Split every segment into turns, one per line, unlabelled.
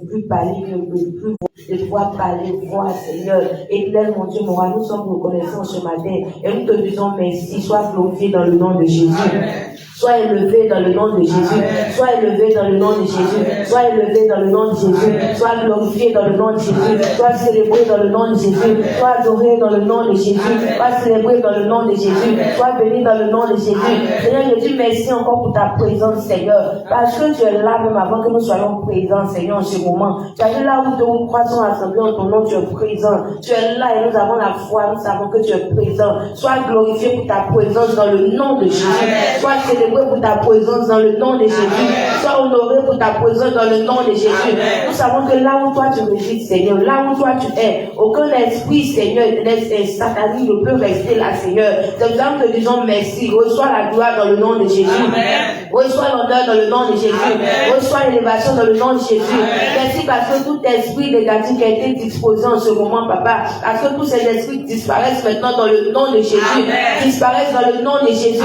plus parler, qui ne peut plus de pouvoir parler, voir, Seigneur. Éternel, mon Dieu, mon roi, nous sommes reconnaissants ce matin et nous te disons merci. Sois glorifié dans le nom de Jésus. Sois élevé dans le nom de Jésus. Sois élevé dans le nom de Jésus. Sois élevé dans le nom de Jésus. Sois glorifié dans le nom de Jésus. Sois célébré dans le nom de Jésus. Sois adoré dans le nom de Jésus. Sois célébré dans le nom de Jésus. Sois béni dans le nom de Jésus. Seigneur, je dis merci encore pour ta présence, Seigneur. Parce que tu es là même avant que nous soyons présents, Seigneur, en ce moment. Tu es là où nous croissons assemblés en ton nom, tu es présent. Tu es là et nous avons la foi, nous savons que tu es présent. Sois glorifié pour ta présence dans le nom de Jésus. Sois célébré pour ta présence dans le nom de Jésus. Sois honoré pour ta présence dans le nom de Jésus. Nous savons que là où toi tu résides, Seigneur, là où toi tu es, aucun esprit, Seigneur, satanique ne peut rester là, Seigneur. C'est pour ça que nous te disons merci. Reçois la gloire dans le nom de Jésus. Reçois l'honneur dans le nom de Jésus. Reçois l'élévation dans le nom de Jésus. Merci parce que tout esprit négatif qui a été disposé en ce moment, Papa, parce que tous ces esprits disparaissent maintenant dans le nom de Jésus. Disparaissent dans le nom de Jésus.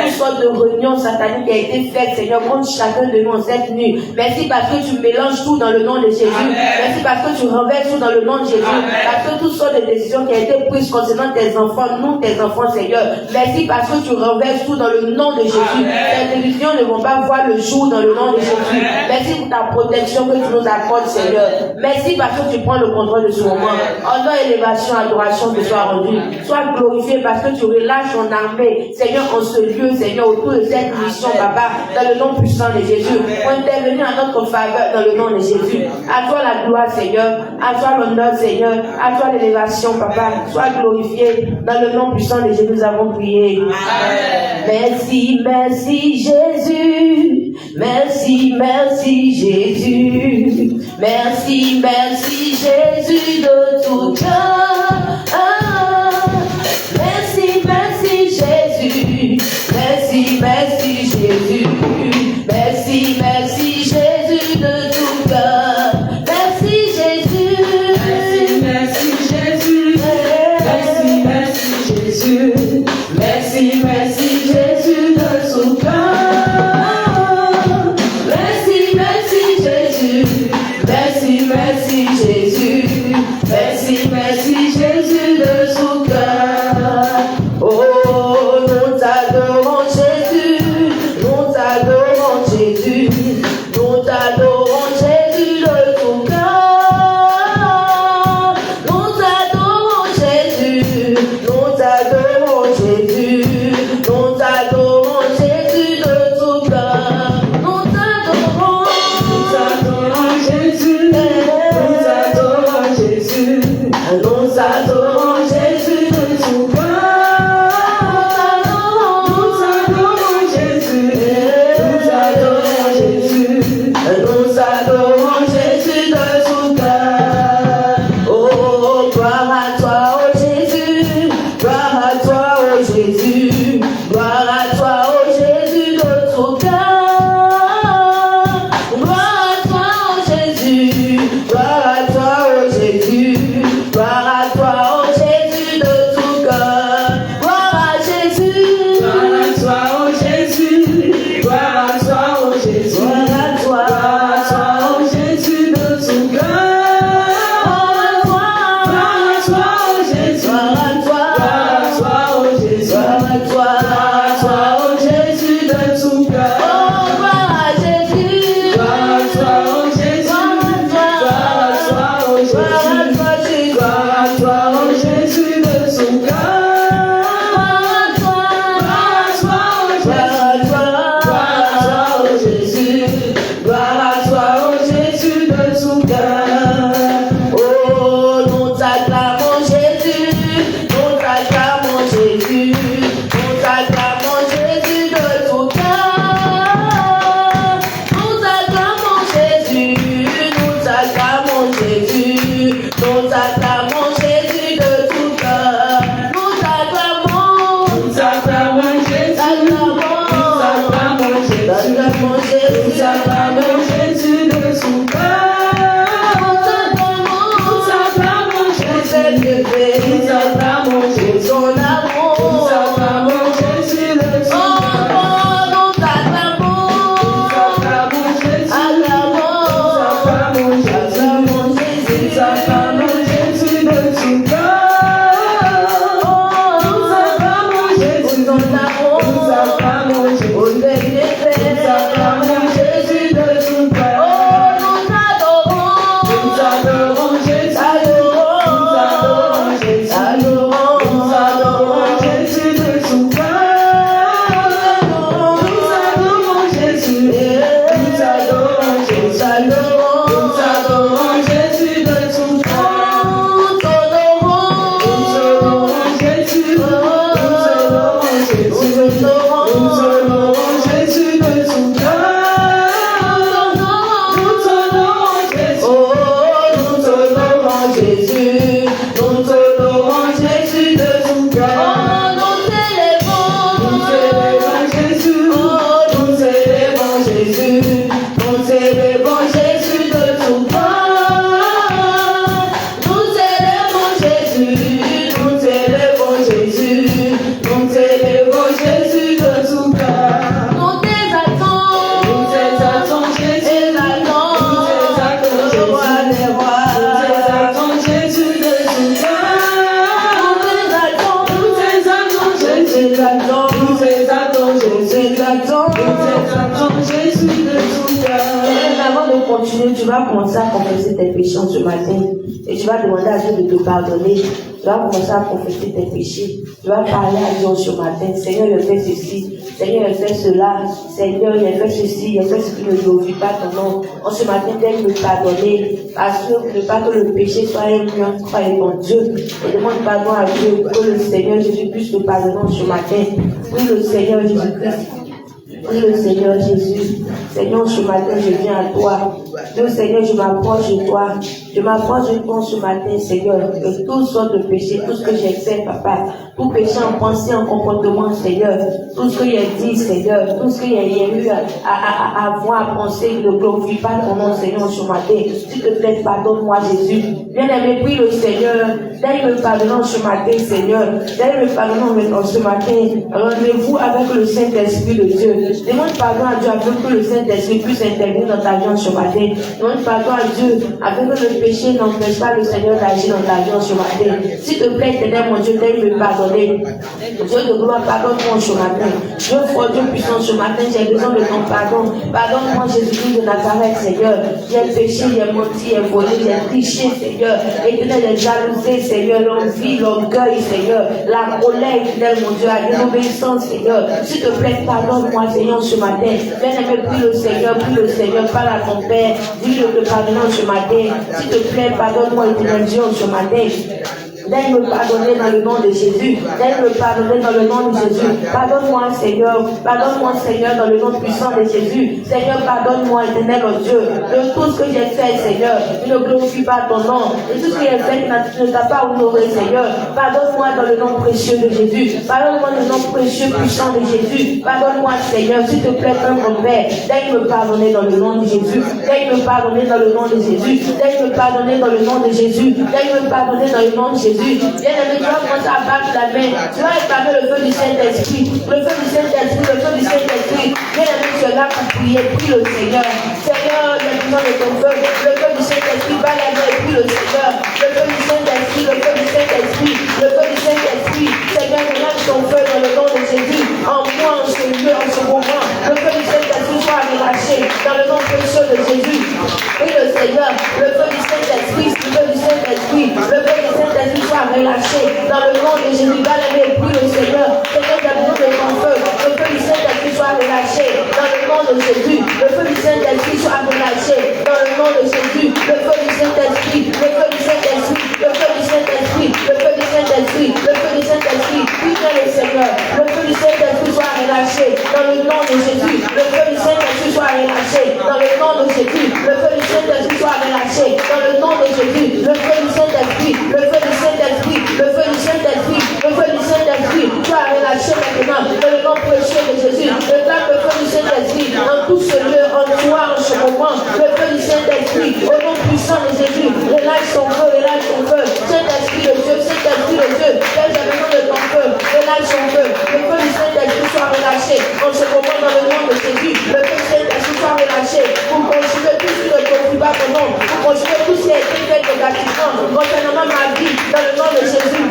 Toutes sortes de réunions sataniques qui a été faite, Seigneur, contre chacun de nous en cette nuit. Merci parce que tu mélanges tout dans le nom de Jésus. Merci parce que tu renverses tout dans le nom de Jésus. Parce que toutes sortes de décisions qui ont été prises concernant tes enfants, nous, tes enfants, Seigneur. Merci parce que tu renverses tout dans le nom de Jésus. Tes décisions ne vont pas voir le jour dans le nom de Jésus. Merci pour ta protection que tu nous accordes, Seigneur. Merci parce que tu prends le contrôle de ce moment. Honneur, élévation, adoration te soit rendue. Sois glorifié parce que tu relâches ton armée, Seigneur, en ce lieu, Seigneur, autour de cette mission, Papa, dans le nom puissant de Jésus. Pour intervenir en notre faveur dans le nom de Jésus. À toi la gloire, Seigneur. À toi l'honneur, Seigneur. À toi l'élévation, Papa. Sois glorifié dans le nom puissant de Jésus. Nous avons prié. Amen. Merci, merci Jésus. Merci, merci Jésus. Merci, merci Jésus de tout cœur. Merci, merci Jésus. Merci, merci Jésus. Merci, merci Jésus de tout cœur. Merci Jésus. Merci, merci Jésus. Merci, merci Jésus. Merci, merci Jésus de tout cœur. Merci, merci Jésus. Merci, merci Jésus. Merci, merci Jésus de tout cœur. Oh, nous t'adorons Jésus. Nous t'adorons Jésus. Nous t'adorons Jésus de tout cœur. Nous t'adorons Jésus. Nous t'adorons Jésus. Nous t'adorons Jésus de tout cœur. Nous t'adorons. Nous t'adorons Jésus. Nous t'adorons Jésus. Nous adorons Jésus de tout cœur. Nous adorons Jésus. Nous adorons Jésus. Nous adorons Jésus de tout cœur. Oh, gloire à toi, oh Jésus. Gloire à toi, oh Jésus. Gloire à toi, oh Jésus de tout cœur. Gloire à toi, oh Jésus. Gloire à toi, oh Jésus. Gloire à toi, oh Jésus de tout cœur. Gloire à Jésus. Gloire à toi, oh Jésus. Gloire à toi, oh Jésus. Gloire à toi, oh Jésus de tout cœur. Gloire à toi, oh Jésus. Gloire à toi, oh Jésus. Gloire à toi, oh Jésus de tout cœur. Oh, gloire à Jésus. Gloire à toi, oh Jésus. Gloire à commencer à confesser tes péchés ce matin. Et tu vas demander à Dieu de te pardonner. Tu vas commencer à confesser tes péchés. Tu vas parler à Dieu ce matin. Seigneur, il a fait ceci. Seigneur, il a fait cela. Seigneur, il a fait ceci. Il a fait ce qui ne glorifie pas ton nom. En ce matin, viens me pardonner. Assure-ne pas que le péché soit un lien, croyez en Dieu. Et demande pardon à Dieu. Que le Seigneur Jésus puisse te pardonner ce matin. Oui, le Seigneur Jésus-Christ. Oui, le Seigneur Jésus. Seigneur, ce matin, je viens à toi. Dieu, Seigneur, je m'approche de toi. Je m'approche de toi ce matin, Seigneur. De toutes sortes de péchés, tout ce que j'ai fait, Papa. Tout péché en pensée, en comportement, Seigneur. Tout ce que j'ai dit, Seigneur. Tout ce que j'ai eu à voir, à penser, ne glorifie pas ton nom, Seigneur, ce matin. S'il te plaît, pardonne-moi, Jésus. Bien-aimé, prie le Seigneur. D'ailleurs, me pardonnant ce matin, Seigneur. D'ailleurs, me pardonnant ce matin. Rendez-vous avec le Saint-Esprit de Dieu. Demande pardon à Dieu afin que le Saint-Esprit puisse intervenir dans ta vie ce matin. Demande pardon à Dieu afin que le péché n'empêche pas le Seigneur d'agir dans ta vie ce matin. S'il te plaît, Seigneur, mon Dieu, d'ailleurs, me pardonner. Dieu de gloire, pardonne-moi ce matin. Dieu fort, Dieu puissant ce matin, j'ai besoin de ton pardon. Pardonne-moi, Jésus-Christ de Nazareth, Seigneur. J'ai péché, j'ai menti, j'ai volé, j'ai triché, Seigneur. Éternel, j'ai jalousé, Seigneur, l'envie, l'orgueil, Seigneur. La colère, éternel, mon Dieu, la désobéissance, Seigneur. S'il te plaît, pardonne-moi, Seigneur, ce matin. Bien-aimé, prie le Seigneur, parle à ton Père. Dis-le de pardonner ce matin. S'il te plaît, pardonne-moi, éternel Dieu, ce matin. D'aille me pardonner dans le nom de Jésus. D'aille me pardonner dans le nom de Jésus. Pardonne-moi, Seigneur. Pardonne-moi, Seigneur, dans le nom puissant de Jésus. Seigneur, pardonne-moi, éternel Dieu, de tout ce que j'ai fait, Seigneur. Je ne glorifie pas ton nom. Et tout ce que j'ai fait ne t'a pas honoré, Seigneur. Pardonne-moi dans le nom précieux de Jésus. Pardonne-moi dans le nom précieux puissant de Jésus. Pardonne-moi, Seigneur, s'il te plaît, mon Père. D'aille me pardonner dans le nom de Jésus. D'aille me pardonner dans le nom de Jésus. D'aille me pardonner dans le nom de Jésus. D'aille me pardonner dans le nom de Jésus. Bien-aimé, tu vas commencer à battre la main. Tu vas réclamer le feu du Saint-Esprit. Le feu du Saint-Esprit, le feu du Saint-Esprit. Bien-aimé, tu es là pour prier. Prie le Seigneur. Seigneur, j'ai besoin de ton feu. Le feu du Saint-Esprit, bat la main et prie le Seigneur. Le feu du Saint-Esprit, le feu du Saint-Esprit. Le feu du Saint-Esprit. Seigneur, relâche ton feu dans le nom de Jésus. En moi, en ce lieu, en ce moment. Le feu du Saint-Esprit soit relâché dans le nom précieux de Jésus. Prie le Seigneur. Le feu du Saint-Esprit, le feu du Saint-Esprit. Le feu du Saint-Esprit soit relâché dans le nom de Jésus. Dans le nom, prie le Seigneur. Seigneur, j'ai besoin de ton feu. Le feu du Saint-Esprit soit relâché dans le nom de Jésus. Le feu du Saint-Esprit soit relâché dans le nom de Jésus. Le feu du Saint-Esprit, le feu du Saint-Esprit, le feu du Saint-Esprit, le feu du Saint-Esprit, le feu du Saint-Esprit. Prie le Seigneur. Le feu du Saint-Esprit soit relâché dans le nom de Jésus. Le feu du Saint-Esprit soit relâché dans le nom de Jésus. Le feu du Saint-Esprit soit relâché dans le nom de Jésus. Le feu du Saint-Esprit, le feu du Saint-Esprit, le feu du Saint-Esprit, le feu du Saint-Esprit soit relâché maintenant dans le nom précieux de Jésus. Réclame le feu du Saint-Esprit dans tout ce lieu, en toi, en ce moment. Le feu du Saint-Esprit, au nom puissant de Jésus, relâche ton feu, relâche ton feu. Saint-Esprit de Dieu, Saint-Esprit de Dieu, j'ai besoin de ton feu, relâche ton feu. Le feu du Saint-Esprit soit relâché en ce moment dans le nom de Jésus. Le feu du Saint-Esprit soit relâché pour continuer tout ce qui ne glorifie pas ton nom, pour continuer tout ce qui a été fait négativement concernant ma vie dans le nom de Jésus.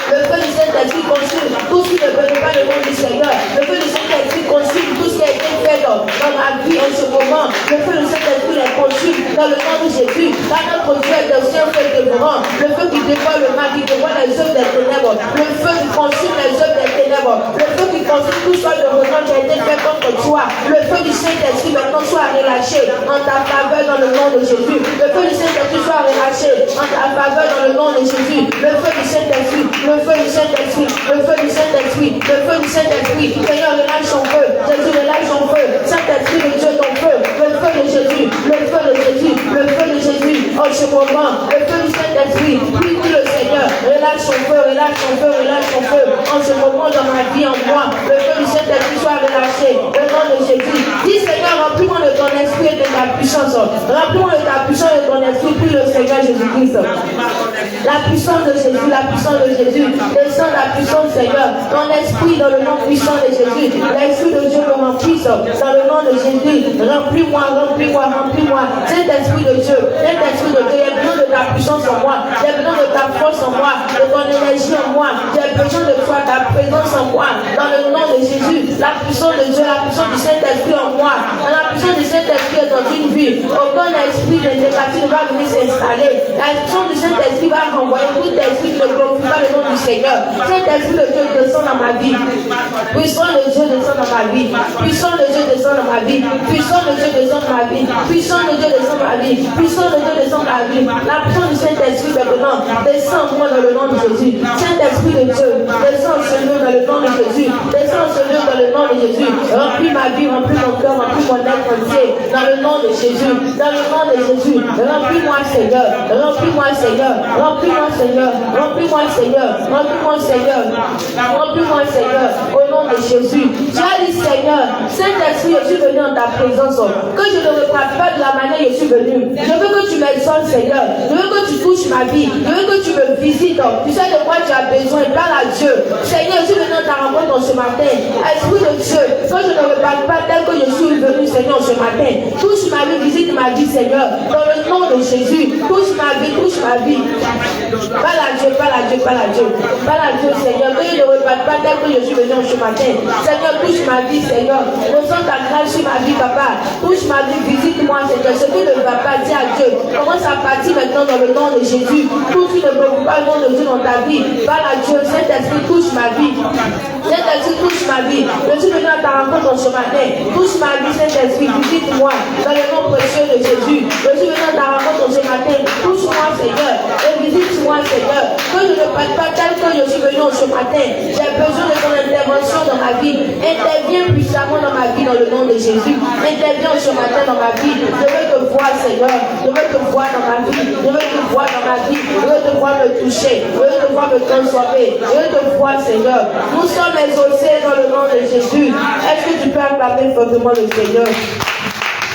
Le feu du Saint-Esprit consume tout ce qui ne veut pas le nom du Seigneur. Le feu du Saint-Esprit consume tout ce qui a été fait dans ma vie en ce moment. Le feu du Saint-Esprit les consume dans le nom de Jésus. Dans notre Dieu est aussi un feu dévorant. Le feu qui dévore le mal, qui dévore les œuvres des ténèbres. Le feu qui consume les œuvres des ténèbres. Le feu qui consume tout ce de renom qui a été fait contre toi. Le feu du Saint-Esprit maintenant soit relâché en ta faveur dans le nom de Jésus. Le feu du Saint-Esprit soit relâché en ta faveur dans le nom de Jésus. Le feu du Saint-Esprit, le feu du Saint-Esprit, le feu du Saint-Esprit, le feu du Saint-Esprit. Seigneur, relâche ton feu. Jésus, relâche ton feu. Saint-Esprit de Dieu, ton feu. Le feu de Jésus, le feu de Jésus, le feu de Jésus. En ce moment, le feu du Saint-Esprit, prie le Seigneur. Relâche ton feu, relâche ton feu, relâche ton feu. En ce moment, dans ma vie, en moi, le feu du Saint-Esprit soit relâché. Au nom de Jésus. Dis Seigneur, remplis-moi de ton esprit et de ta puissance. Remplis-moi de ta puissance et de ton esprit. Prie le Seigneur Jésus-Christ. La puissance de Jésus, la puissance de Jésus. Descends la puissance, Seigneur. Ton esprit dans le nom puissant de Jésus. L'esprit de Dieu me remplisse dans le nom de Jésus. Remplis-moi, remplis-moi, remplis-moi. Saint-Esprit de Dieu, Saint-Esprit de Dieu, il y a besoin de ta puissance en moi. J'ai besoin de ta force en moi, de ton énergie en moi. J'ai besoin de toi, ta présence en moi. Dans le nom de Jésus, la puissance de Dieu, la puissance du Saint-Esprit en moi. Dans la puissance du Saint-Esprit est dans une vie. Aucun esprit de négatif ne va venir s'installer. La puissance du Saint-Esprit va renvoyer tout esprit qui ne glorifie pas le nom du Seigneur. Saint-Esprit de Dieu descend dans ma vie. Puissant de Dieu descend dans ma vie. Puissant de Dieu descend dans ma vie. Puissant de Dieu descend dans ma vie. Puissant de Dieu descend dans ma vie. Puissant de Dieu descend dans ma vie. La puissance du Saint-Esprit maintenant descend en moi dans le nom de Jésus. Saint-Esprit de Dieu, descend ce lieu dans le nom de Jésus. Descend ce lieu dans le nom de Jésus. Remplis ma vie, remplis mon cœur, remplis mon être entier. Dans le nom de Jésus. Dans le nom de Jésus. Remplis-moi Seigneur. Remplis-moi Seigneur. Remplis-moi Seigneur. Remplis-moi Seigneur. Remplis-moi Seigneur. Remplis-moi Seigneur. Au nom de Jésus. Tu as dit Seigneur, Saint-Esprit, je suis venu en ta présence. Que je ne reprends pas de la manière dont je suis venu. Je veux que tu m'exaltes Seigneur. Je veux que tu touches ma vie. Je veux que tu me visites. Tu sais de quoi tu as besoin. Parle à Dieu. Seigneur, je suis venu en ta rencontre ce matin. Esprit de Dieu, que je ne reparle pas tel que je suis venu Seigneur ce matin. Touche ma vie, visite ma vie Seigneur. Dans le nom de Jésus. Touche ma vie, touche ma vie. Parle à Dieu, parle à Dieu, parle à Dieu. Parle à Dieu Seigneur. Que je ne reparle pas tel que je suis venu ce matin. Seigneur, touche ma vie Seigneur. Ressens ta grâce sur ma vie papa. Touche ma vie, visite-moi Seigneur. Ce qui ne va pas, dis à Dieu. Commence à partir maintenant dans le nom de Jésus. Tout ce qui ne peut pas le nom de Dieu dans ta vie. Parle à Dieu. Saint-Esprit, touche ma vie. Saint-Esprit, touche ma vie. Je suis venu à ta rencontre ce matin. Touche ma vie, Saint-Esprit. Visite-moi dans le nom précieux de Jésus. Je suis venu à ta rencontre ce matin. Touche-moi Seigneur. Et visite-moi Seigneur. Que je ne parte pas tel que je suis venu ce matin. J'ai besoin de ton intervention dans ma vie. Interviens puissamment dans ma vie dans le nom de Jésus. Interviens ce matin dans ma vie. Je veux te voir Seigneur. Je veux te voir dans ma vie. Je veux te voir dans ma vie. Je veux te voir me toucher. Je veux te voir me transformer. Je veux te voir Seigneur. Nous sommes exaucés dans le nom de Jésus. Est-ce que tu peux acclamer fortement le Seigneur?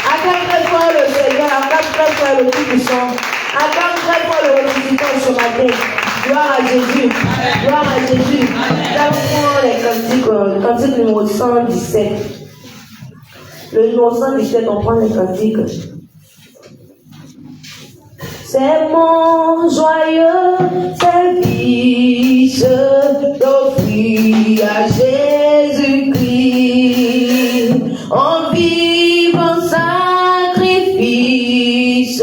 Acclame très fort le Seigneur. Acclame très fort le Tout-Puissant. Acclame très fort le ressuscitant ce matin. Gloire à Jésus. Gloire à Jésus. Nous avons les cantiques numéro 117. Le numéro 117, on prend les cantiques. C'est mon joyeux service d'offrir à Jésus-Christ en vivant sacrifice,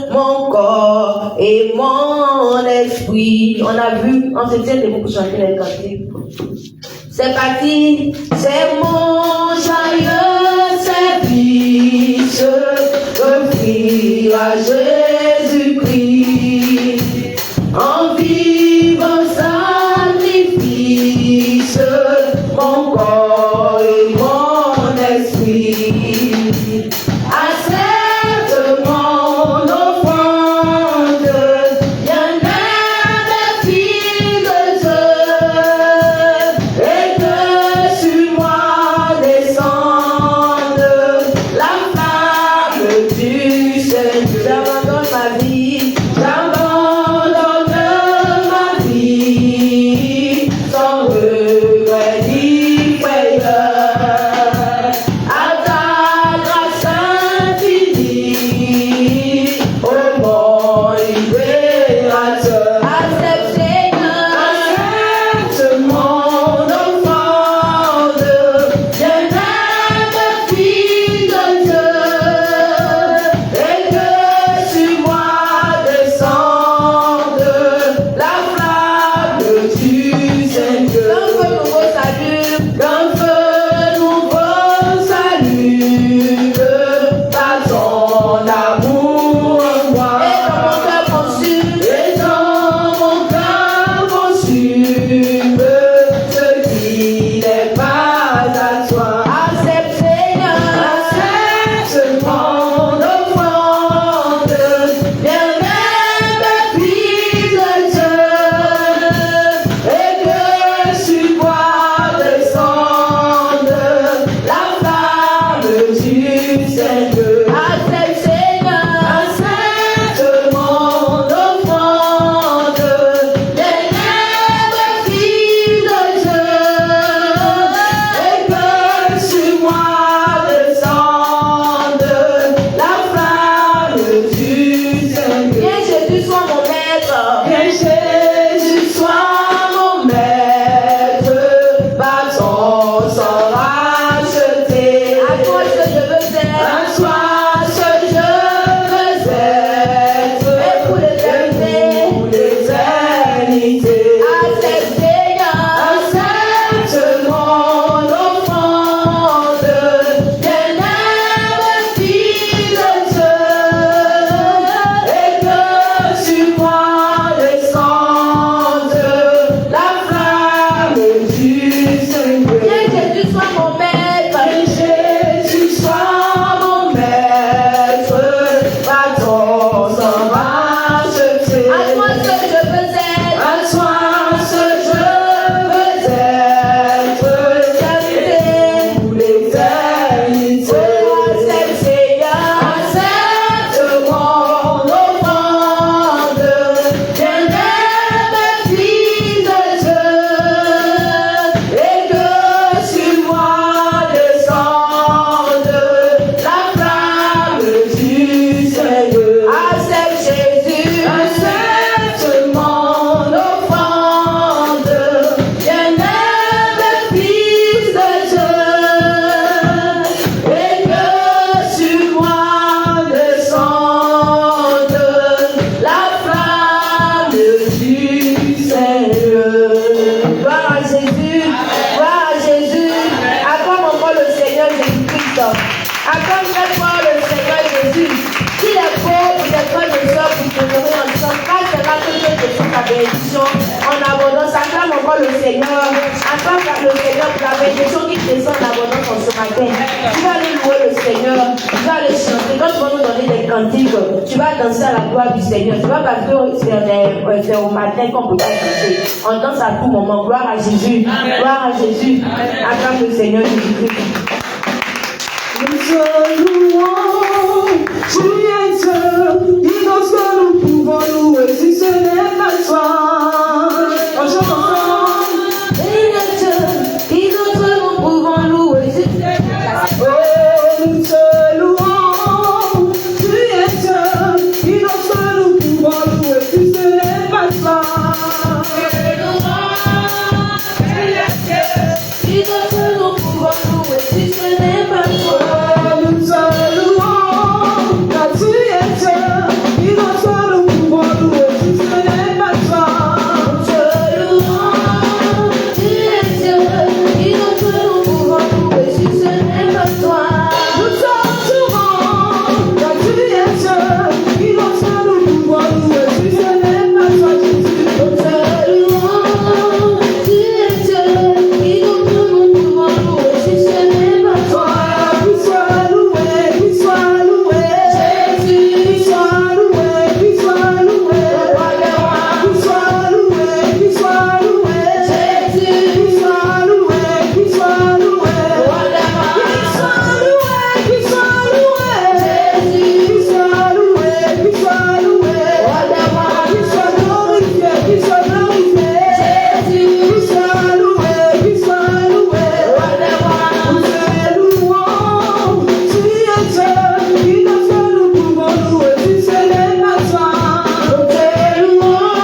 mon corps et mon esprit. On a vu, on se tient debout pour chanter les cantiques. C'est parti. C'est mon joyeux service d'offrir à Jésus-Christ en vivant sacrifice, mon corps et mon esprit. Accepte mon offrande, bien-aimé fils de Dieu, et que sur moi descende la flamme du Seigneur. J'abandonne ma vie, j'abandonne reçois l'abondance en ce matin. Tu vas aller louer le Seigneur. Tu vas aller chanter. Quand tu vas nous donner des cantiques, tu vas danser à la gloire du Seigneur. Tu vas pas faire c'est au matin qu'on peut pas danser. On danse à tout moment. Gloire à Jésus. Gloire à Jésus. Acclame le Seigneur Jésus-Christ.
Nous te louons, tu es Dieu, dis donc ce que nous pouvons louer si ce n'est pas toi. On chante ensemble.
Il est Dieu, dis donc ce que nous pouvons louer si ce n'est pas toi.
Oh, nous te louons, tu es Dieu, dis donc ce que nous pouvons louer si ce n'est pas toi.
Dis donc ce que nous pouvons louer si ce n'est pas toi.
Nous te louons, car tu es Dieu, dis donc ce que nous pouvons louer si ce n'est pas toi.
Nous te louons, tu es Dieu, dis donc ce que nous pouvons louer si ce n'est pas toi.
Nous t'entourons, car tu es Dieu, dis donc ce que nous pouvons louer si ce n'est pas toi, Jésus.
Nous te louons, tu es Dieu, dis donc ce que nous pouvons louer si ce n'est pas toi.
Qu'il soit loué, qu'il soit loué,
Jésus,
qu'il soit loué, qu'il soit loué,
roi des rois.
qu'il soit loué, qu'il soit loué,
Jésus,
qu'il soit loué, qu'il soit loué,
roi des rois.
qu'il soit loué, qu'il soit loué,
Jésus,
qu'il soit loué, qu'il soit loué,
roi des rois.
qu'il soit glorifié, qu'il soit glorifié,
Jésus,
qu'il soit loué, qu'il soit loué.
roi des rois.
Nous te louons, tu es Dieu, qui nous fait nous pouvons louer si ce n'est pas toi.
Nous te louons,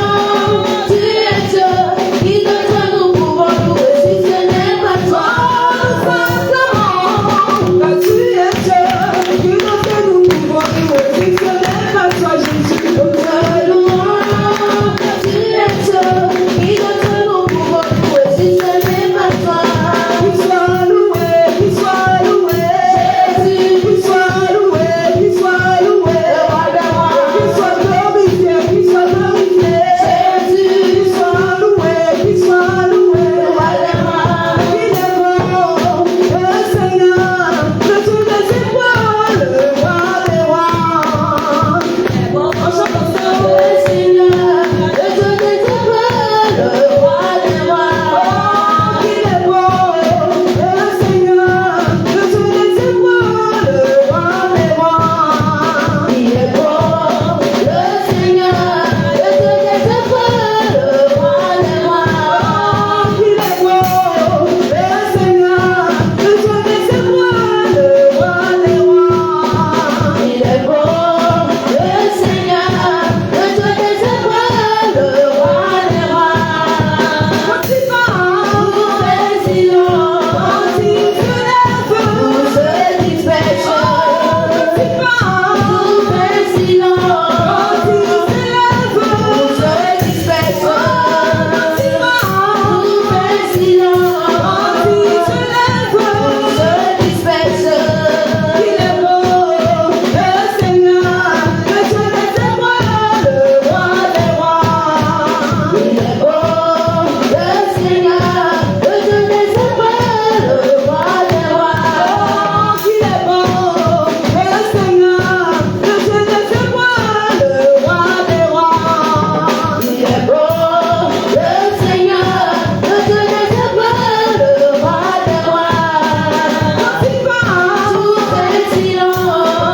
tu es Dieu, dis donc ce que nous pouvons louer si ce n'est pas toi.
Nous t'acclamons, car tu es Dieu, qui nous fait nous pouvons louer si ce n'est pas toi, Jésus.
Nous te louons, tu es Dieu, dis donc ce que nous pouvons louer si ce n'est pas toi.
Qu'il soit loué, qu'il soit loué,
Jésus,
qu'il soit loué, qu'il soit loué,
roi des rois.
qu'il soit glorifié, qu'il soit glorifié,
Jésus,
qu'il soit loué, qu'il soit loué.
roi des rois.
Il est bon, le Seigneur, le Dieu des étoiles, le roi des rois. On chante ensemble.
Le Seigneur, le Dieu des étoiles, le roi des rois.
Il est bon, le Seigneur, le Dieu des étoiles, le roi des rois.
Il est bon, le Seigneur, le Dieu des étoiles, le roi des rois.
Il est bon, le Seigneur, le Dieu des étoiles, le roi des rois.
Il est bon, le Seigneur, le Dieu des étoiles, le roi des rois.
Quand il parle,
Tout est silence,
quand il se lève,
tout se disperse.
quand il parle,
Tout est silence,
quand il se lève,
tout se disperse.
quand il parle,
Tout est silence,
quand il se lève,
tout se disperse.
il est beau, le Seigneur, le Dieu des étoiles, le roi des rois.
Il est bon, le Seigneur, le Dieu des étoiles, le roi des rois.
Il est beau, le Seigneur, le Dieu des étoiles, le roi des rois.
Il est bon, le Seigneur, le Dieu des étoiles, le roi des rois.
Quand il parle,
Tout est silence,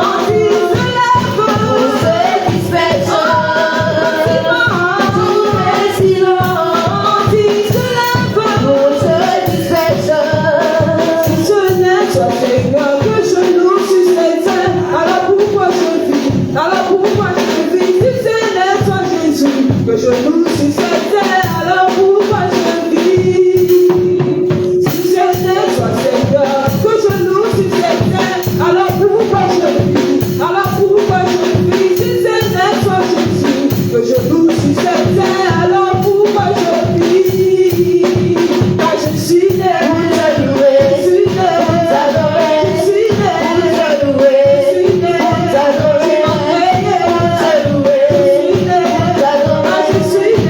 quand il se lève,
tout se disperse. Tout est silence,
quand il se lève,
tout se disperse.
si ce n'est toi, Seigneur, que je loue, si c'est alors pourquoi je vis, alors pourquoi je vis, si ce n'est toi, Jésus, que je loue, si c'est alors pourquoi je vis, si ce n'est toi, Seigneur, que je loue, si c'est alors pourquoi je vis, alors pourquoi je vis, si ce n'est toi, Jésus, que je loue, si c'est alors pourquoi je vis, car je suis né,
Vous te louez,
je suis
vous
né,
adorez,
je suis né,
vous te louez,
je suis né,
vous adorez, vous te louez, vous adorez.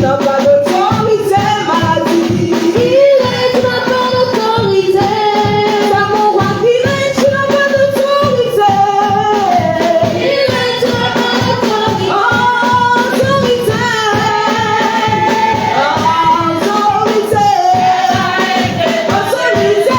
n'as pas d'autorité, maladie.
Il est, tu n'as pas d'autorité.
C'est mon roi qui règne, tu n'as pas d'autorité.
Il est, tu n'as pas d'autorité.
Autorité. Autorité. Autorité.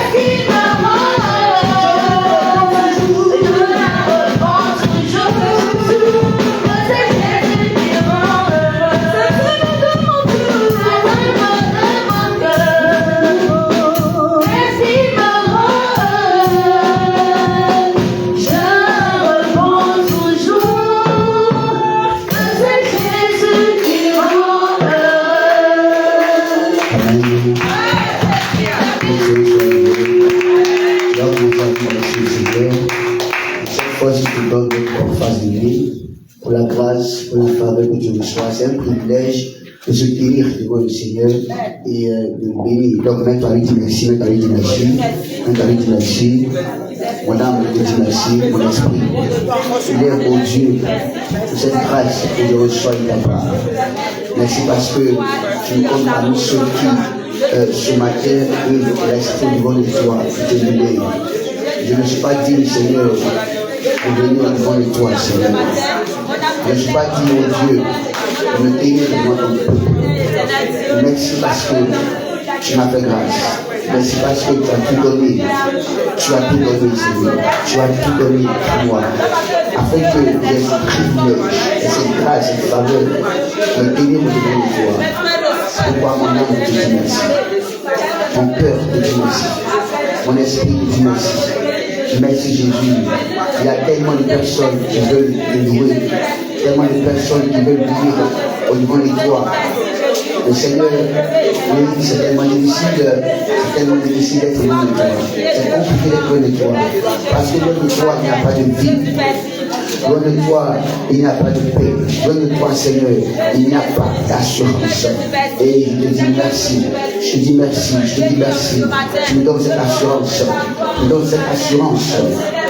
Autorité.
C'est un privilège de se tenir devant le Seigneur et de le bénir. Donc maintenant, avec merci, maintenant avec merci, maintenant avec merci, mon âme te dit merci, mon esprit. Il est mon Dieu pour cette grâce que je reçois de ta part. Merci parce que tu nous comptes parmi ceux qui, ce matin, peuvent rester devant le toi et te libérer. Je ne suis pas digne, Seigneur, de venir devant le toi, Seigneur. Je ne suis pas digne, mon Dieu, de me tenir devant ton peuple. Merci parce que tu m'as fait grâce. Merci parce que tu as tout donné. Tu as tout donné, Seigneur. Tu as tout donné pour moi. Afin que j'ai ce privilège, cette grâce, cette faveur, de me tenir devant toi. C'est pourquoi mon âme te dit merci. Mon cœur te dit merci. Mon esprit te dit merci. Merci Jésus. Il y a tellement de personnes qui veulent le louer, tellement de personnes qui veulent dire au niveau de toi. Le Seigneur, oui, c'est tellement difficile d'être loin de toi. C'est compliqué d'être loin de toi. Parce que loin de toi, il n'y a pas de vie. Loin de toi, il n'y a pas de paix. Loin de toi, Seigneur, il n'y a pas d'assurance. Et je te dis merci. Je te dis merci. Je te dis merci. Tu me donnes cette assurance. Tu me donnes cette assurance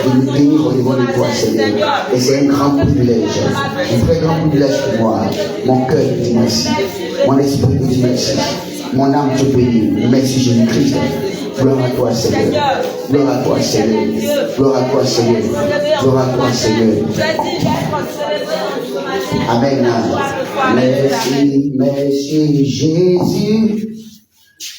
de me tenir au devant de toi, Seigneur. Et c'est un grand privilège. Un très grand privilège pour moi. Mon cœur te dit merci. Mon esprit te dit merci. Mon âme te bénit. Merci Jésus-Christ. Gloire à toi, Seigneur. Gloire à toi, Seigneur. Gloire à toi, Seigneur. Gloire à toi, Seigneur. Amen. Merci, merci Jésus.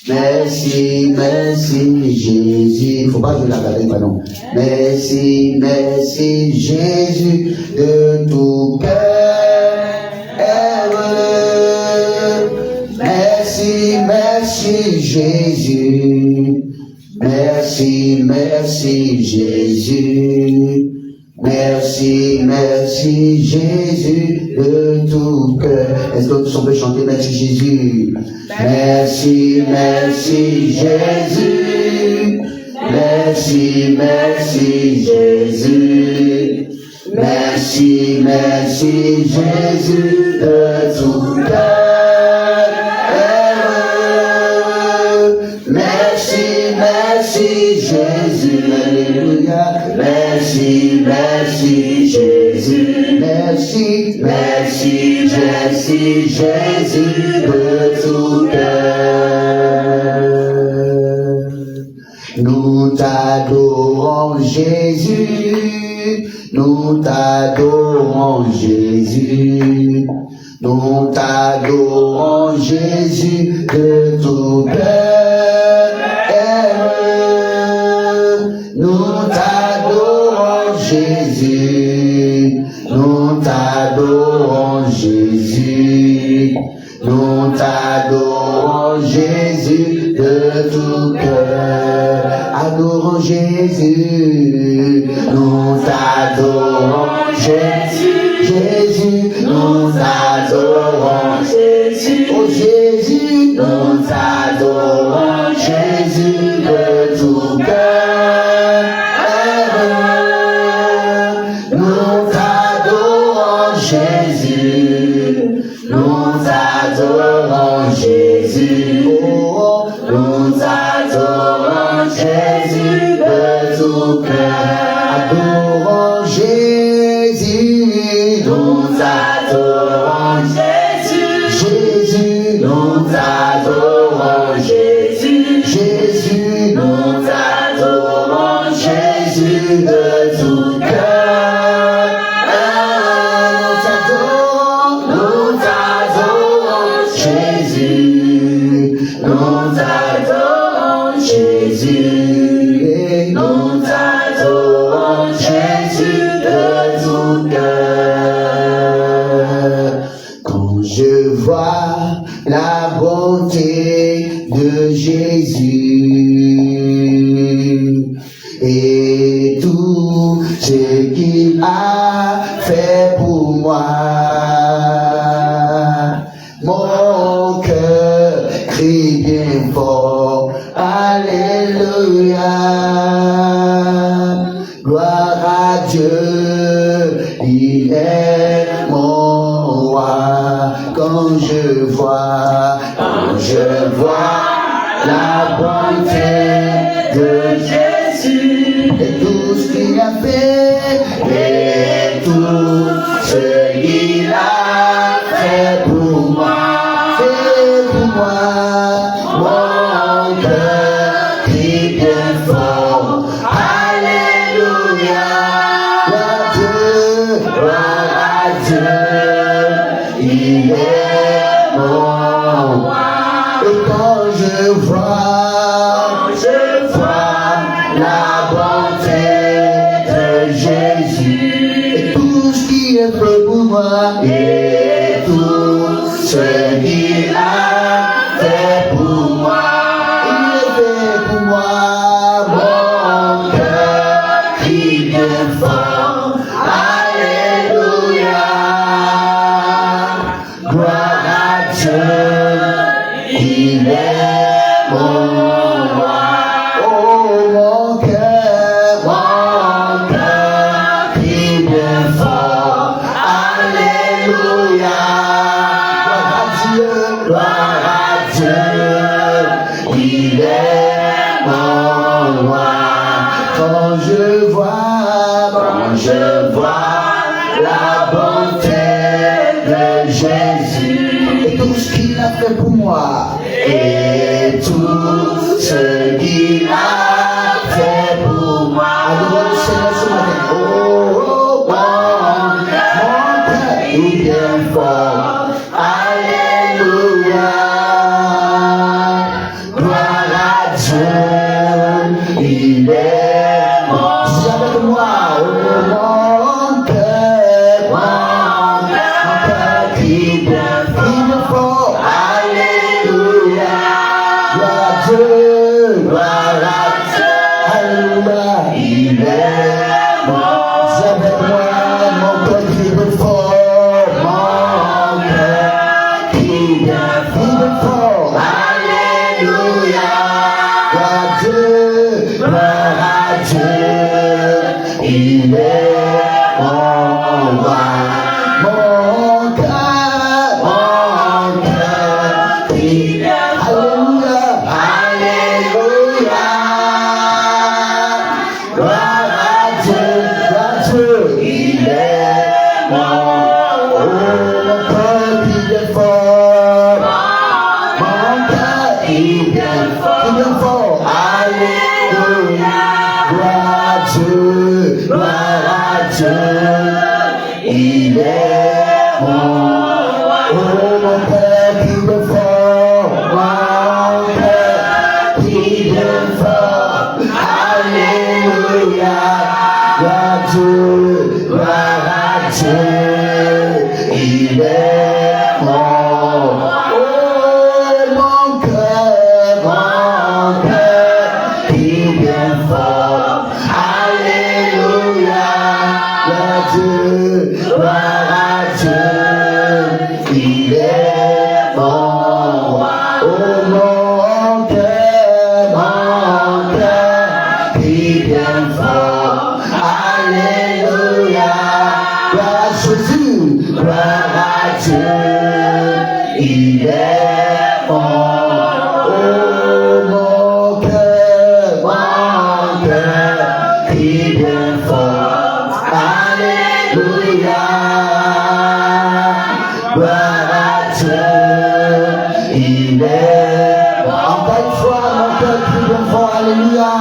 Merci, merci Jésus. Il ne faut pas jouer la galerie, pardon. Merci, merci Jésus de tout cœur. Merci, merci Jésus. Merci, merci Jésus. Merci, merci Jésus de tout cœur. Est-ce que on peut chanter merci Jésus? Merci, merci Jésus. Merci, merci Jésus. Merci, merci Jésus de tout cœur. Merci, merci Jésus. Alléluia. Merci, merci Jésus. Merci, merci, merci Jésus de tout cœur. Nous t'adorons Jésus. Nous t'adorons Jésus. Nous t'adorons Jésus de tout cœur. Nous t'adorons Jésus. Nous t'adorons Jésus. Nous t'adorons Jésus de tout cœur. cœur. Adorons Jésus, nous adorons Jésus, Jésus, nous adorons Jésus, oh Jésus, nous adorons Jésus de tout cœur. Nous adorons Jésus, nous adorons Jésus, oh, nous adorons Jésus de tout cœur. Adorons Jésus, nous adorons Jésus, Jésus, nous adorons Jésus, Jésus, nous adorons Jésus de tout cœur. Nous adorons Jésus, nous adorons Jésus, nous adorons Jésus de tout cœur. Quand je vois la bonté de Jésus et tout ce qu'il a fait pour moi, mon cœur crie bien fort, Alléluia, gloire à Dieu, il est mon roi. Quand je vois la bonté de Jésus et tout ce qu'il a fait et tout ce qu'il a fait pour moi, mon cœur crie bien fort, Alléluia, gloire à Dieu, il est mon roi. Et quand je vois la bonté de Jésus et tout ce qu'il a fait pour moi et tout ce qu'il a fait pour moi, il a fait pour moi, mon cœur crie bien fort, Alléluia, gloire à Dieu, il est mon roi. Oh, mon cœur crie bien fort, Alléluia, gloire à Dieu, il est mon roi. Quand je vois la bonté de Jésus et tout ce qu'il a fait pour moi et tout ce qu'il a fait pour moi, adorons le Seigneur ce matin. Oh, mon cœur est bien fort, Alléluia, gloire à Dieu, il est mon. Dis avec moi, oh, mon cœur crie bien fort, Alléluia, gloire à Dieu, Alléluia, il est mon. Dis avec moi, mon cœur crie bien fort, mon cœur crie bien fort, Alléluia, gloire à Dieu, il est mon roi. Mon cœur crie bien fort, Alléluia, gloire à Dieu, il est mon roi. Mon cœur crie bien fort, mon cœur crie bien fort, Alléluia, gloire à Dieu, il est mon roi. Oh, mon cœur crie bien fort, mon cœur crie bien fort, Alléluia, gloire à Dieu, il est mon roi. Oh, mon cœur fort, alléluia.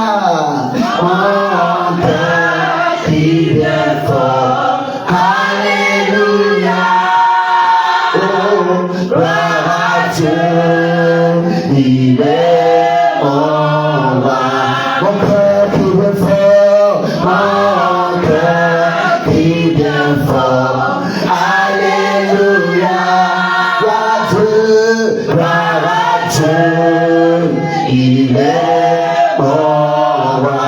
Mon cœur crie bien fort, alléluia. Oh, gloire à Dieu, il est mon roi. Mon cœur crie bien fort, mon cœur crie bien fort, alléluia. Gloire à Dieu, il est mon roi.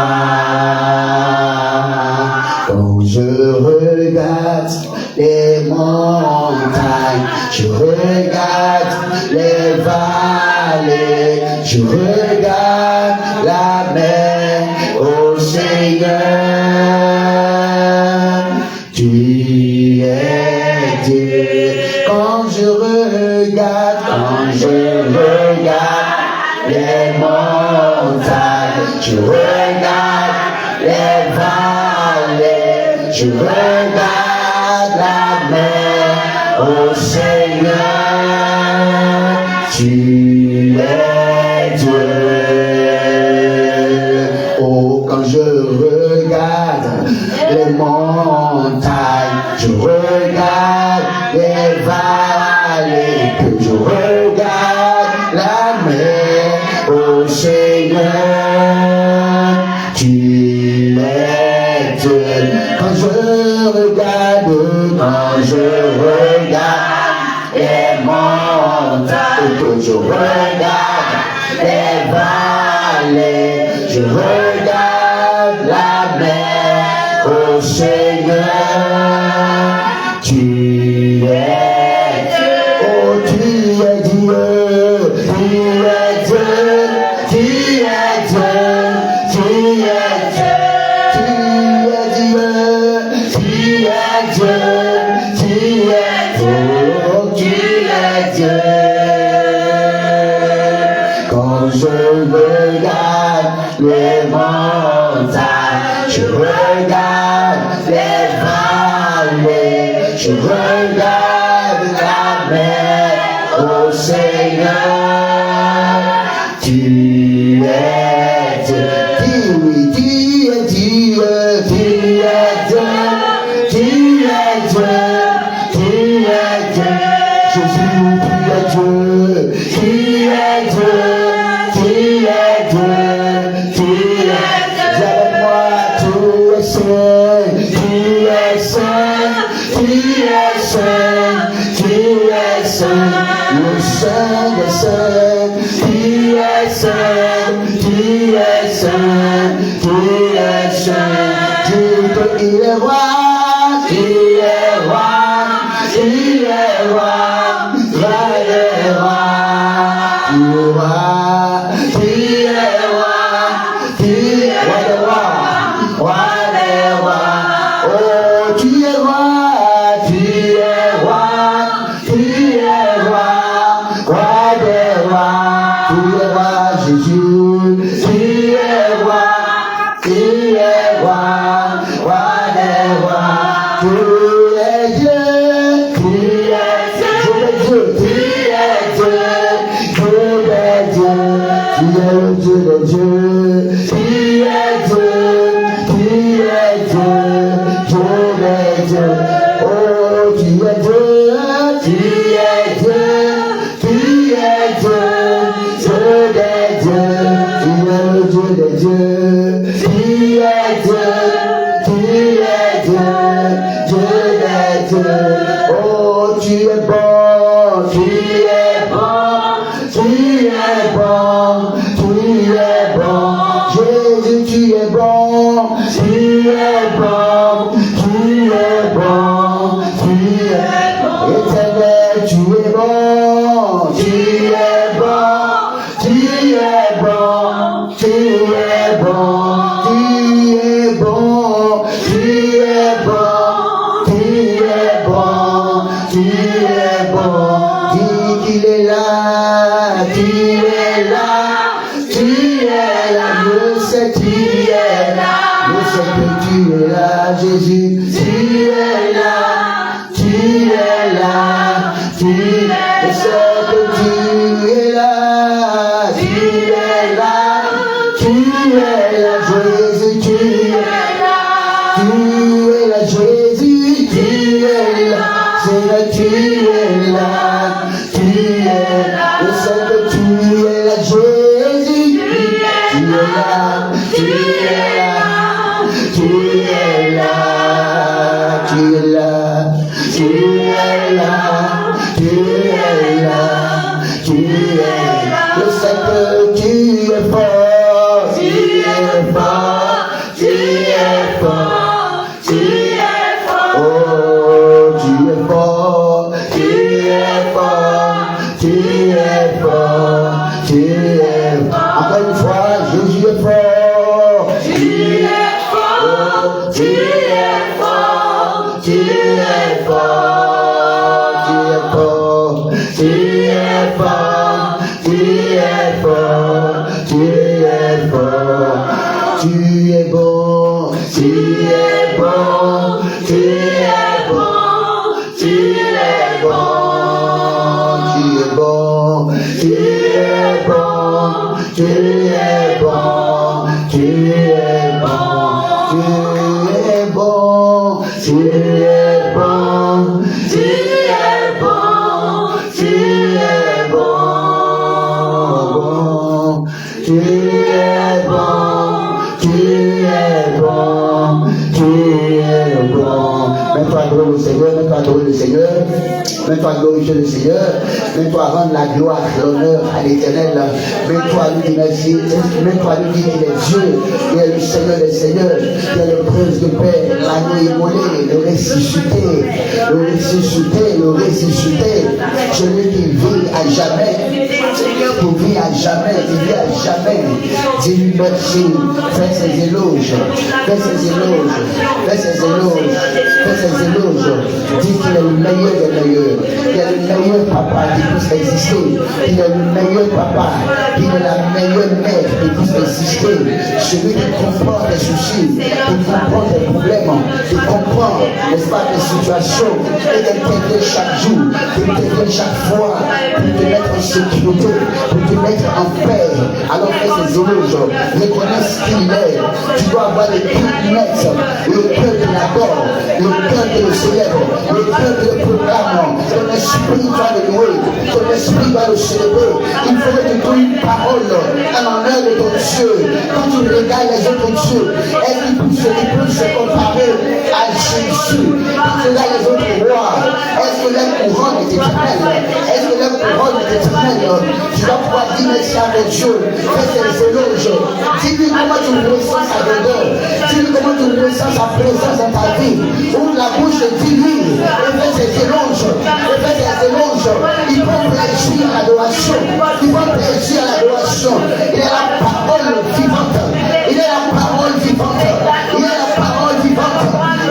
Quand je regarde les montagnes, je regarde les vallées, je regarde la mer, ô Seigneur. Tu es Dieu. Quand je regarde les montagnes, je regarde les vallées, je regarde la mer, ô Seigneur, tu es Dieu. Oh, quand je regarde les montagnes, je regarde les vallées, que je regarde la mer, ô Seigneur, tu es Dieu. Quand je regarde les montagnes, que je regarde les vallées, je regarde la mer, ô Seigneur, tu es Dieu. Oh, tu es Dieu, tu es Dieu, tu es Dieu, tu es Dieu, tu es Dieu, tu es Dieu, tu es Dieu, oh, tu es Dieu. Quand je regarde les montagnes, je regarde les vallées, je regarde la mer, ô Seigneur, tu es Dieu. Oui, tu es Dieu, tu es Dieu, tu es Dieu, tu es Dieu. Jésus, tu es Dieu, tu es Dieu, tu es Dieu, tu es Dieu. Dis avec moi, tu es saint, tu es saint, tu es saint, tu es saint, le saint des saints, tu es saint, tu es saint, tu es saint, tu es roi, tu es roi, tu es roi, roi des rois, tu es roi, tu es roi, tu es roi des rois, roi des rois, oh tu es roi, tu es roi, tu es roi, roi des rois, tu es roi Jésus, tu es roi, tu es roi, roi des rois, tu es Dieu, tu es Dieu, tu es Dieu, tu es Dieu, tu es le Dieu des dieux, tu es Dieu, tu es Dieu, Dieu des dieux, oh tu es Dieu, tu es Dieu, tu es Dieu, Dieu des dieux, tu es le Dieu des dieux, tu es Dieu, tu es Dieu, Dieu des dieux, oh tu es bon, tu es bon, tu es bon, tu es bon, Jésus tu es bon, tu es bon, tu es bon, tu es bon, éternel tu es bon, tu es bon, tu es bon, tu es bon, tu es bon, tu es bon, tu es bon, tu es bon, dis qu'il est là, tu es là, tu es là, je sais tu es là, je sais tu es là, tu es là, tu es là, tu es là, tu es là, tu es là. Je sais que tu es fort, tu es fort, tu es fort, tu es fort. Oh, tu es fort, tu es fort, tu es fort, tu es fort. Encore une fois, Jésus est fort. Tu es fort, tu es fort, tu es fort, tu es fort, tu es fort, tu es fort, tu es fort. Tu es bon, tu es bon, tu es bon, tu es bon, tu es bon, tu es bon, tu es bon, tu es bon, tu es bon, tu es bon, tu es bon, tu es bon, tu es bon, tu es bon, tu es bon. Mets-toi à adorer le Seigneur, mets-toi à adorer le Seigneur, mets-toi à glorifier le Seigneur, mets-toi à rendre la gloire, l'honneur à l'Éternel, mets-toi à lui dire merci, mets-toi à lui dire qu'il est Dieu, il est le Seigneur des Seigneurs, il est le Prince de paix, l'agneau immolé, le ressuscité, le ressuscité, le ressuscité, celui qui vit à jamais, qui vit à jamais, qui vit à jamais. Dis-lui merci, fais ses éloges, fais ses éloges, fais ses éloges, fais ses éloges. Dis qu'il est le meilleur des meilleurs, qu'il est le meilleur papa qui puisse exister, qu'il est le meilleur papa, qu'il est la meilleure mère qui puisse exister, celui qui comprend tes soucis, qui comprend tes problèmes, qui comprend, n'est-ce pas, tes situations, et qui t'aide chaque jour, qui t'aide chaque fois, pour te mettre en sécurité, pour te mettre en paix. Alors fais ces éloges, reconnais ce qu'il est. Tu dois avoir les pieds nets, le cœur qui l'adore, le cœur qui le célèbre, le cœur qui le proclame. Ton esprit va le louer, ton esprit va le célébrer. Il faut que tu donnes une parole en l'honneur de ton Dieu. Quand tu regardes les autres dieux, est-ce qu'ils peuvent se comparer à Jésus? Quand tu regardes les autres rois, est-ce que leur couronne est éternelle? Est-ce que leur couronne est éternelle? Tu dois pouvoir dire merci à ton Dieu. Fais tes éloges. Dis-lui comment tu ressens sa grandeur. Dis-lui comment tu ressens sa présence dans ta vie. Ouvre la bouche et dis-lui. Et fais tes éloges. Et fais tes éloges. Il prend plaisir à l'adoration. Il prend plaisir à l'adoration. Il est la parole vivante. Il est la parole vivante. Il est la parole vivante.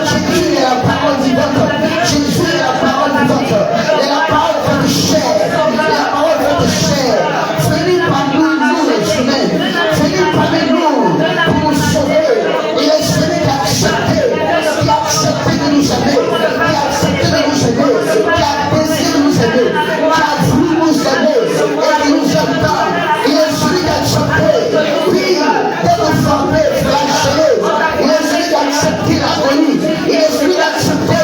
Jésus est la parole vivante. Jésus est la parole vivante. Il est la parole faite chair. Il est la parole faite chair. Venez parmi nous les humains. Venez parmi nous pour nous sauver. Il est celui qui a accepté de nous aimer, qui a accepté de nous aimer, qui a décidé de nous aimer, qui a voulu nous aimer et qui nous aime tant. Il est celui qui a accepté, oui, d'être frappé, flagellé. Il est celui qui a accepté l'agonie. Il est celui qui a accepté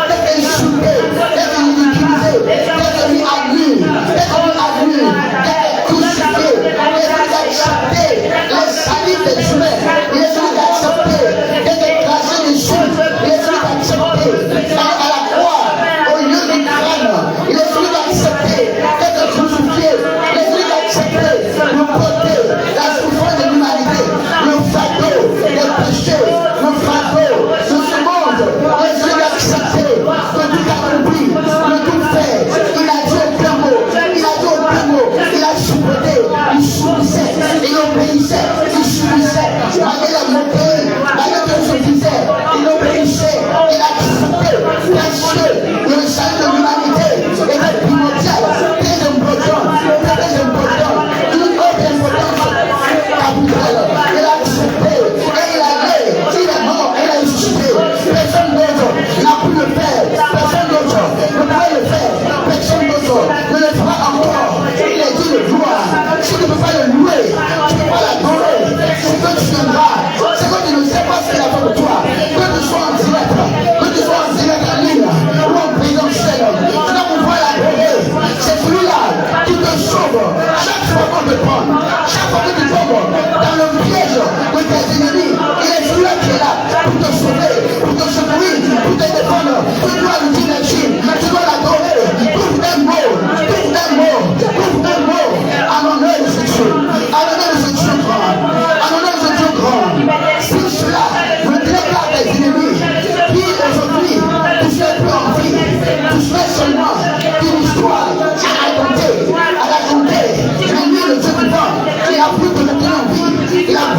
d'être insulté, d'être ridiculisé, d'être mis à nu, d'être crucifié. Il est celui qui a accepté les salives des humains. Il est celui qui a accepté d'être écrasé dessus. Il est celui qui a accepté à la croix, au lieu du crâne. Il est celui qui a accepté d'être crucifié. Il est celui qui a accepté de porter la souffrance de l'humanité, le fardeau des péchés, le fardeau de ce monde. Il est celui qui a accepté de tout accomplir, de tout faire. Il a dit au plein mot, il a supporté, il subissait, il obéissait, malgré la montée, malgré que je disais, il obéissait, il a accepté, précieux, le salut de l'humanité était primordial, très important, une autre importance capitale. Il a accepté, et il est mort, il a ressuscité. Personne d'autre n'a pu le faire, personne d'autre ne pourrait le faire, personne d'autre ne le fera encore. Il est dit de gloire. Si tu ne peux pas le louer, tu ne peux pas l'adorer, c'est que tu viendras, c'est que tu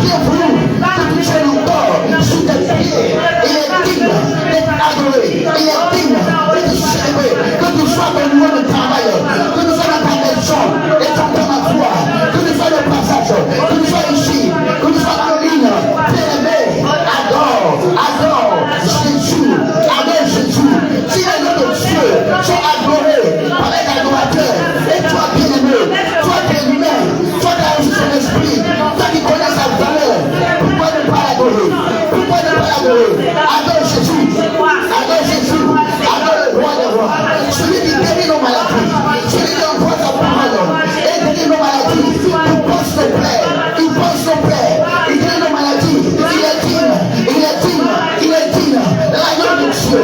prions pour nous, que tu tiennes encore sous tes pieds. Il est digne d'être adoré, il est digne de te célébrer, que tu sois dans le monde de travail, que tu sois dans ta maison, et t'entends ma voix, que tu sois le passage, que tu sois ici, que tu sois en ligne, bien-aimé, adore Jésus, adore Jésus. Si les noms de Dieu sont adorés par les adorateurs, et toi bien-aimé, toi qui es humain, toi qui as reçu son esprit, toi qui connais sa valeur, pourquoi ne pas l'adorer? Pourquoi ne pas l'adorer? Adore Jésus, adore Jésus, adore le roi des rois, celui qui guérit nos maladies, celui qui envoie sa parole et guérit nos maladies. Il pense nos plaies, il pense nos plaies, il guérit nos maladies. Il est digne, il est digne, il est digne. L'agneau de Dieu,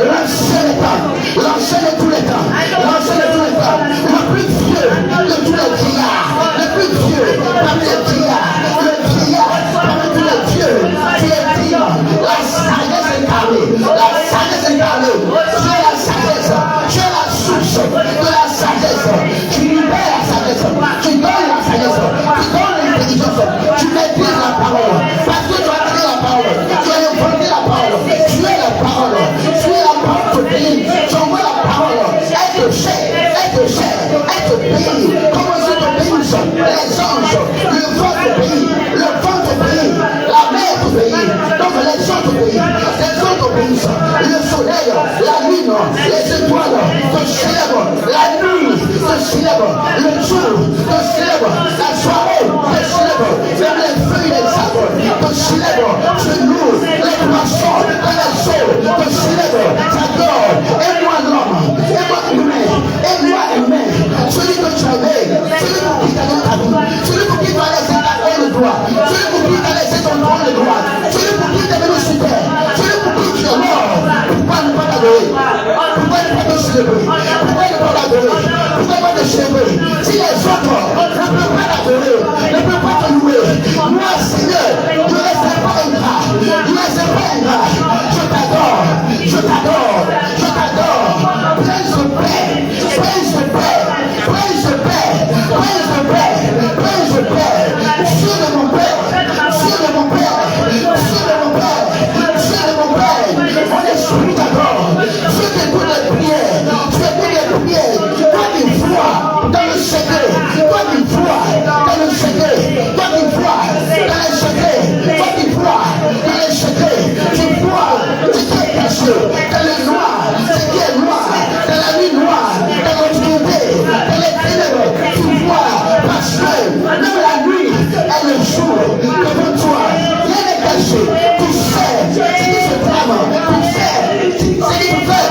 l'ancien des temps, l'ancien de tous les temps, l'ancien de tous les temps, le plus vieux de tous les vieillards, le plus vieux parmi les vieillards, le vieillard parmi tous les vieux, qui est digne. La sagesse incarnée, la sagesse incarnée. Tu es la sagesse, tu es la source de la sagesse. Tu libères la sagesse, tu donnes la sagesse, tu donnes l'intelligence, tu maîtrises la parole, parce que tu as créé la parole, tu as inventé la parole, tu es la parole, tu es la parole de pays, tu envoies la parole, elle te chair, elle te chair, elle te pays. Comment est-ce que t'obéissent les anges, le vent te pays, le vent te pays, la mer te pays, donc les gens te pays, les gens t'obéissent, le soleil, la lune, les étoiles te célèbrent, la nuit te célèbre, le jour te célèbre, la soirée te célèbre, même les feuilles des arbres te célèbrent, je loue les poissons dans les eaux te célèbrent, t'adore, et moi l'homme, et moi humain, celui que tu avais, celui pour qui t'as donné ta vie, celui pour qui tu as laissé ta main de droit, celui pour qui tu as laissé ton bras de droit, celui pour qui tu es venu sur terre, celui pour qui tu es mort. Pourquoi ne pas t'adorer? Pourquoi ne pas te célébrer? Pourquoi ne pas t'adorer? Pourquoi ne pas te célébrer? Si les autres ne peuvent pas t'adorer, ne peuvent pas te louer, moi Seigneur, je ne laisserai pas ingrat, je ne laisserai pas ingrat. Je t'adore, je t'adore, je t'adore. Praise the Père, praise the Père, praise the Père, praise the Père, praise the Père. Dieu de mon Père, Dieu de mon Père, Dieu de mon Père, Dieu de mon Père. Mon esprit t'adore. Dieu t'écoute les prières, tu écoutes les prières. Toi qui vois dans le secret, toi qui vois dans le secret, toi qui vois dans les secrets, toi qui vois dans les secrets, tu vois ce qui est caché dans le noir, ce qui est noir, dans la nuit noire, dans l'obscurité, dans les ténèbres, tu vois, parce que même la nuit et le jour devant toi, rien n'est caché, tu sais ce qui se trame, tu sais ce qui fait,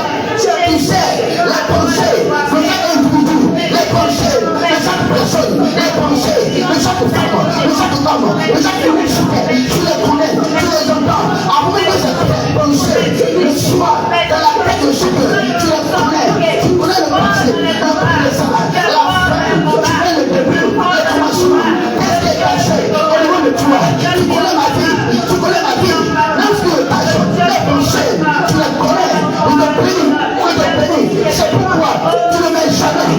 tu sais la pensée de chaque individu, les pensées de chaque personne, les pensées de chaque femme, de chaque homme, de chaque humanité, tu les connais, tu les entends, avant que cette pensée ne soit dans la tête de chacun, tu les connais le passé, le présent, la fin, tu connais le début, le commencement, qu'est-ce qui est caché au niveau de toi, tu connais ma vie, même ce que je tâche, les pensées, tu les connais, on te bénit, c'est pourquoi tu ne mets jamais,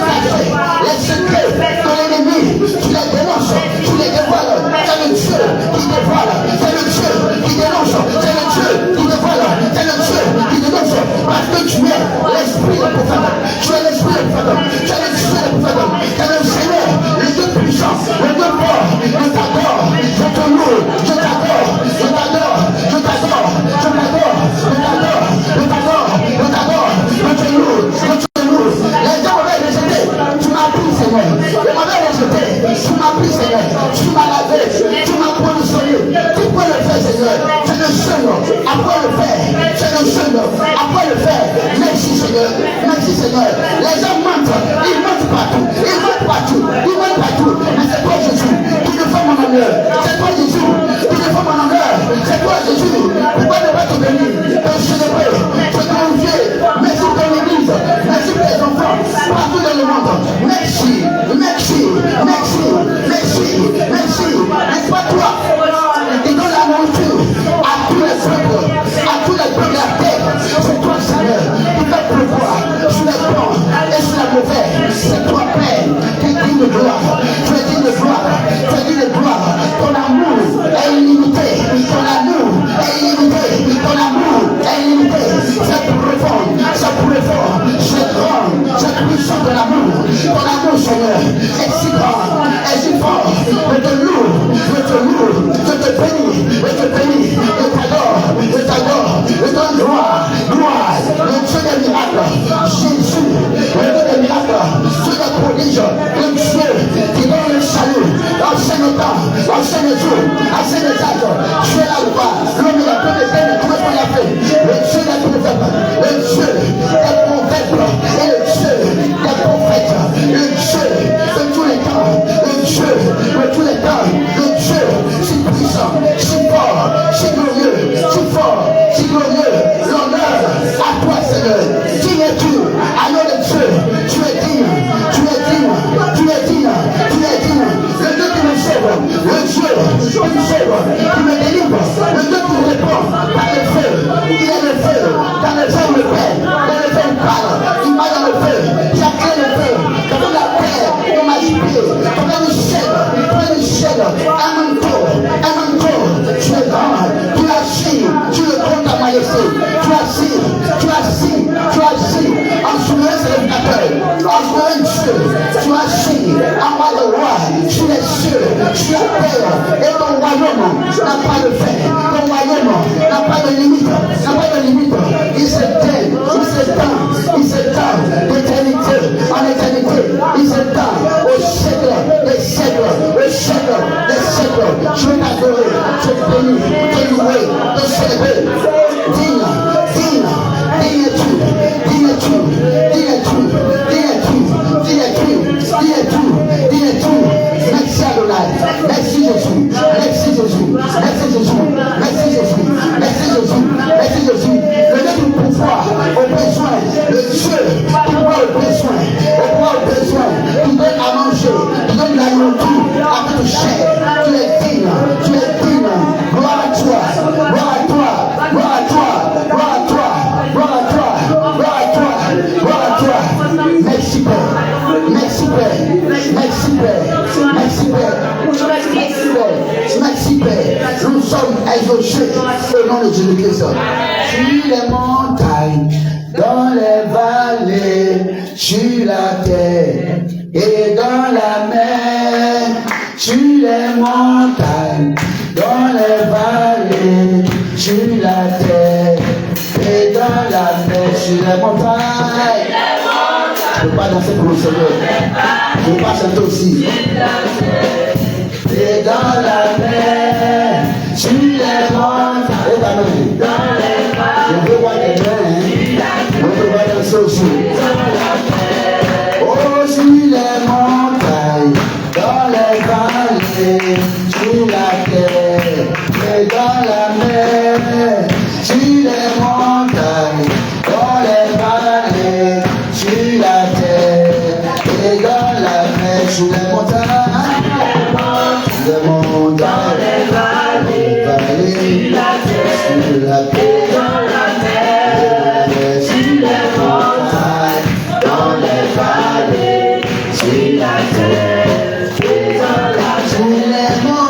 caché, les secrets de l'ennemi, tu les dénonces, tu les dévoiles, c'est le Dieu qui dévoile, c'est le Dieu qui dénonce, c'est le Dieu qui dévoile, c'est le Dieu qui dénonce, parce que tu es l'esprit de prophète, tu es l'esprit de prophète, tu es l'esprit de prophète, tu es le Seigneur, le Dieu puissant, le Dieu fort, je t'adore, je te loue, je t'adore, je t'adore, je t'adore, je t'adore, je t'adore, je t'adore, je t'adore, je te loue, je te loue. Les gens m'avaient rejeté, tu m'as pris Seigneur, ils m'avaient rejeté, tu m'as pris Seigneur, tu m'as lavé, tu m'as positionné, tu peux le faire Seigneur, c'est le seul, après le faire, c'est le seul, après le faire, merci Seigneur, les gens mentent, ils mentent partout, mais c'est toi Jésus, qui te fait mon honneur, c'est toi Jésus, qui te fait mon honneur, c'est toi Jésus, pourquoi ne pas te bénir, te célébrer, te glorifier, merci pour ton église, merci pour les enfants, partout dans le monde, merci, n'est-ce pas toi, et donne la nourriture à tous les peuples, de la terre, c'est toi Seigneur, qui fait pleuvoir sur les bons et sur les mauvais, c'est toi Père, qui digne de fort, je te loue, je te loue, je te bénis, je t'adore, je donne gloire, le Dieu des miracles, Jésus, le Dieu des miracles, Dieu des prodiges, le Dieu qui donne le salut, l'ancien temps, l'ancien jour, l'ancien âge, tu es là ou pas, l'homme il a peu de peine, tout ce qu'on a fait, le Dieu des prophètes, le Dieu des prophètes, et le Dieu des prophètes, le Dieu de tous les temps, le Dieu de tous les temps, le Dieu si puissant, si fort, si glorieux, si fort, si glorieux, l'honneur à toi Seigneur, digne es-tu, agneau de Dieu, tu es digne, tu es digne, tu es digne, tu es digne, le Dieu qui me sauve, le Dieu qui me sauve, qui me délivre, le Dieu qui me répond par le feu, il est le feu, dans le feu me paie, dans le feu me parle, il m'a dans le feu, j'ai créé le feu, comme la terre, comme ma gibier, comme le ciel, un manteau, tu es grand, tu assis, tu le prends ta majesté, tu assis, en souverain célébrateur, en souverain Dieu, tu assis, en roi de roi, sur les cieux, sur la terre, et ton royaume n'a pas de fin, ton royaume n'a pas de limite, il s'étend d'éternité en éternité, il s'étend au siècle des siècles, je vais t'adorer, te bénir, te louer, te célébrer, digne tout, merci Adonai, merci Jésus, le Dieu du pouvoir au besoin, le Dieu qui voit au besoin, qui donne à manger, qui donne la nourriture à toute chair, tu es digne, gloire à toi, merci Père, nous sommes exaucés au nom de Jésus-Christ. Sur les montagnes, dans les vallées, sur la terre et dans la mer, sur les montagnes, dans les vallées, sur la terre et dans la mer, sur les montagnes. Je ne peux pas danser pour le Seigneur. Je ne peux pas chanter aussi. Et dans la mer, sur les montagnes, je veux voir des mains, je veux voir danser aussi. Oh, sur les montagnes, dans les vallées, sur la terre et dans la mer, sur les montagnes, dans les vallées, sur la terre et dans la mer, sur les montagnes. Dans les vallées, sur la terre, dans la mer, sur les montagnes, dans les vallées, sur la terre, et dans la terre.